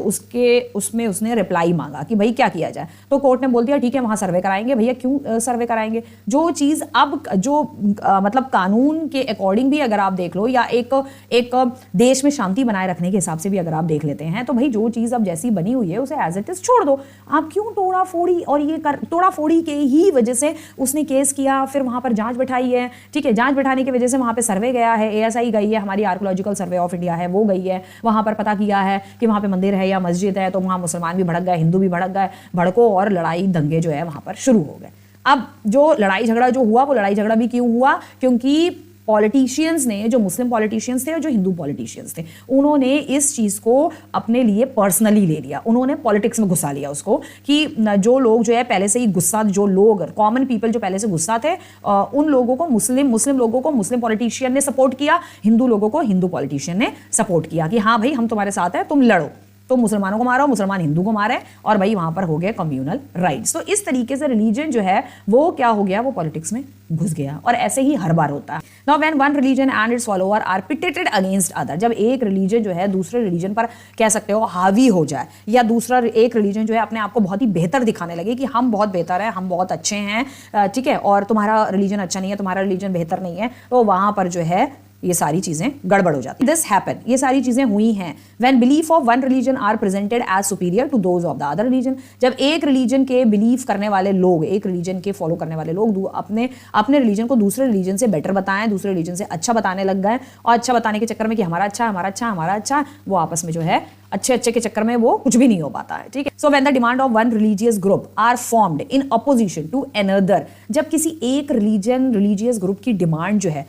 उसमें उसने रिप्लाई मांगा कि भाई क्या किया जाए। तो कोर्ट ने बोल दिया ठीक है वहां सर्वे कराएंगे। भैया क्यों सर्वे कराएंगे? जो चीज अब जो मतलब कानून के अकॉर्डिंग भी अगर आप देख लो, या एक देश में शांति बनाए रखने के हिसाब से भी अगर आप देख लेते हैं, तो भाई जो चीज अब जैसी बनी हुई है उसे एज इट इज छोड़ दो। आप क्यों तोड़ा फोड़ी, और ये तोड़ा फोड़ी के ही वजह से उसने केस किया, फिर वहां पर जांच बैठाई है, ठीक है। जांच बैठाने की वजह से वहां पर सर्वे गया है, ASI गई है, हमारी आर्कोलॉजिकल सर्वे ऑफ इंडिया है वो गई है, वहां पर पता किया है कि वहां पे मंदिर है या मस्जिद है, तो वहां मुसलमान भी भड़क गए, हिंदू भी भड़क गए, भड़को और लड़ाई दंगे जो है वहां पर शुरू हो गए। अब जो लड़ाई झगड़ा जो हुआ, वो लड़ाई झगड़ा भी क्यों हुआ? क्योंकि पॉलिटिशियंस ने, जो मुस्लिम पॉलिटिशियंस थे और जो हिंदू पॉलिटिशियंस थे, उन्होंने इस चीज को अपने लिए पर्सनली ले लिया, उन्होंने पॉलिटिक्स में घुसा लिया उसको, कि जो लोग जो है पहले से ही गुस्सा, जो लोग कॉमन पीपल जो पहले से गुस्सा थे, उन लोगों को मुस्लिम लोगों को मुस्लिम पॉलिटिशियन ने सपोर्ट किया, हिंदू लोगों को हिंदू पॉलिटिशियन ने सपोर्ट किया कि हाँ भाई हम तुम्हारे साथ है, तुम लड़ो, तो मुसलमानों को मारो, मुसलमान हिंदू को मारे, और भाई वहां पर हो गया कम्युनल राइट्स। तो इस तरीके से रिलीजन जो है वो क्या हो गया, वो पॉलिटिक्स में घुस गया, और ऐसे ही हर बार होता है। Now when one religion and its follower are pitted against other, जब एक रिलीजन जो है दूसरे रिलीजन पर कह सकते हो हावी हो जाए, या दूसरा एक रिलीजन जो है अपने आप को बहुत ही बेहतर दिखाने लगे कि हम बहुत बेहतर है, हम बहुत अच्छे हैं, ठीक है, और तुम्हारा रिलीजन अच्छा नहीं है, तुम्हारा रिलीजन बेहतर नहीं है, तो वहां पर जो है ये सारी चीजें गड़बड़ हो जाती है। दिस हैपन, ये सारी चीजें हुई हैं when belief of one religion are presented as superior to those of the other religion, जब एक रिलीजन के बिलीव करने वाले लोग, एक रिलीजन के फॉलो करने वाले लोग अपने रिलीजन को दूसरे रिलीजन से बेटर बताएं, दूसरे रिलीजन से अच्छा बताने लग गए, और अच्छा बताने के चक्कर में कि हमारा अच्छा, हमारा अच्छा, हमारा अच्छा, वो आपस में जो है अच्छे के चक्कर में वो कुछ भी नहीं हो पाता है, ठीक है। So when the demand of one religious group are formed in opposition to another, जब किसी एक रिलीजियस ग्रुप की डिमांड जो है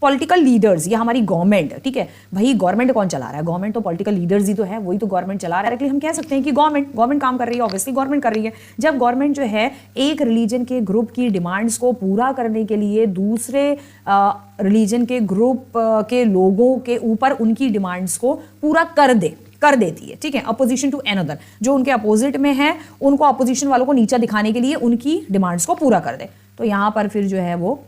पॉलिटिकल लीडर्स या हमारी गवर्नमेंट, ठीक है भाई, गवर्नमेंट कौन चला रहा है? गवर्नमेंट तो पॉलिटिकल लीडर्स ही तो है, वही तो गवर्नमेंट चला रहा है। डायरेक्टली हम कह सकते हैं कि गवर्नमेंट काम कर रही है, ऑब्वियसली गवर्नमेंट कर रही है। जब गवर्नमेंट जो है एक रिलीजन के ग्रुप की डिमांड्स को पूरा करने के लिए दूसरे रिलीजन के ग्रुप के लोगों के ऊपर उनकी डिमांड्स को पूरा कर देती है, ठीक है, अपोजिशन टू अनदर, जो उनके अपोजिट में है उनको, अपोजिशन वालों को नीचा दिखाने के लिए उनकी डिमांड्स को पूरा कर दे, तो यहां पर फिर जो है वो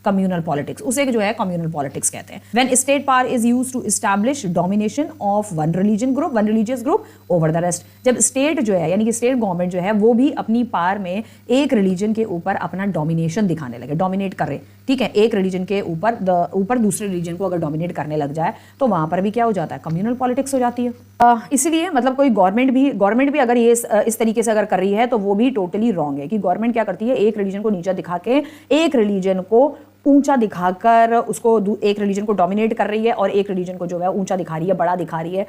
कम्युनल पॉलिटिक्स, उसे जो है कम्युनल पॉलिटिक्स कहते हैं। When state power is used to establish domination of one religious group over the rest, जब स्टेट जो है यानी कि स्टेट गवर्नमेंट जो है वो भी अपनी पावर में एक रिलीजन के ऊपर अपना डोमिनेशन दिखाने लगे, डोमिनेट करे, ठीक है, एक रिलीजन के ऊपर दूसरे रिलीजन को अगर डोमिनेट करने लग जाए तो वहां पर भी क्या हो जाता है, कम्युनल पॉलिटिक्स हो जाती है। इसलिए मतलब कोई गवर्नमेंट भी अगर ये इस तरीके से अगर कर रही है तो वो भी टोटली रॉन्ग है, कि गवर्नमेंट क्या करती है, एक रिलीजन को नीचा दिखा के एक रिलीजन को ऊंचा दिखाकर उसको एक रिलीजन को डोमिनेट कर रही है, और एक रिलीजन को जो है ऊंचा दिखा रही है, बड़ा दिखा रही है,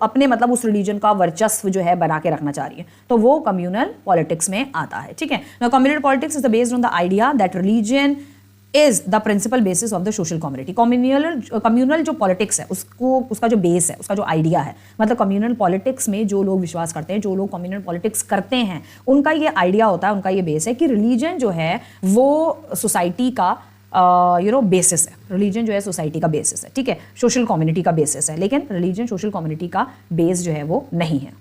अपने मतलब उस रिलीजन का वर्चस्व जो है बना के रखना चाह रही है, तो वो कम्युनल पॉलिटिक्स में आता है, ठीक है। Now communal politics is based on the idea that religion is the principal basis of the social community. Communal जो पॉलिटिक्स है उसका जो बेस है, उसका जो आइडिया है, मतलब कम्युनल पॉलिटिक्स में जो लोग विश्वास करते हैं, जो लोग कम्युनल पॉलिटिक्स करते हैं, उनका ये आइडिया होता है, उनका ये बेस है कि रिलीजन जो है वो सोसाइटी का बेसिस है, रिलीजन जो है सोसाइटी का बेसिस है, ठीक है, सोशल कम्युनिटी का बेसिस है, लेकिन रिलीजन सोशल कम्युनिटी का बेस जो है वो नहीं है।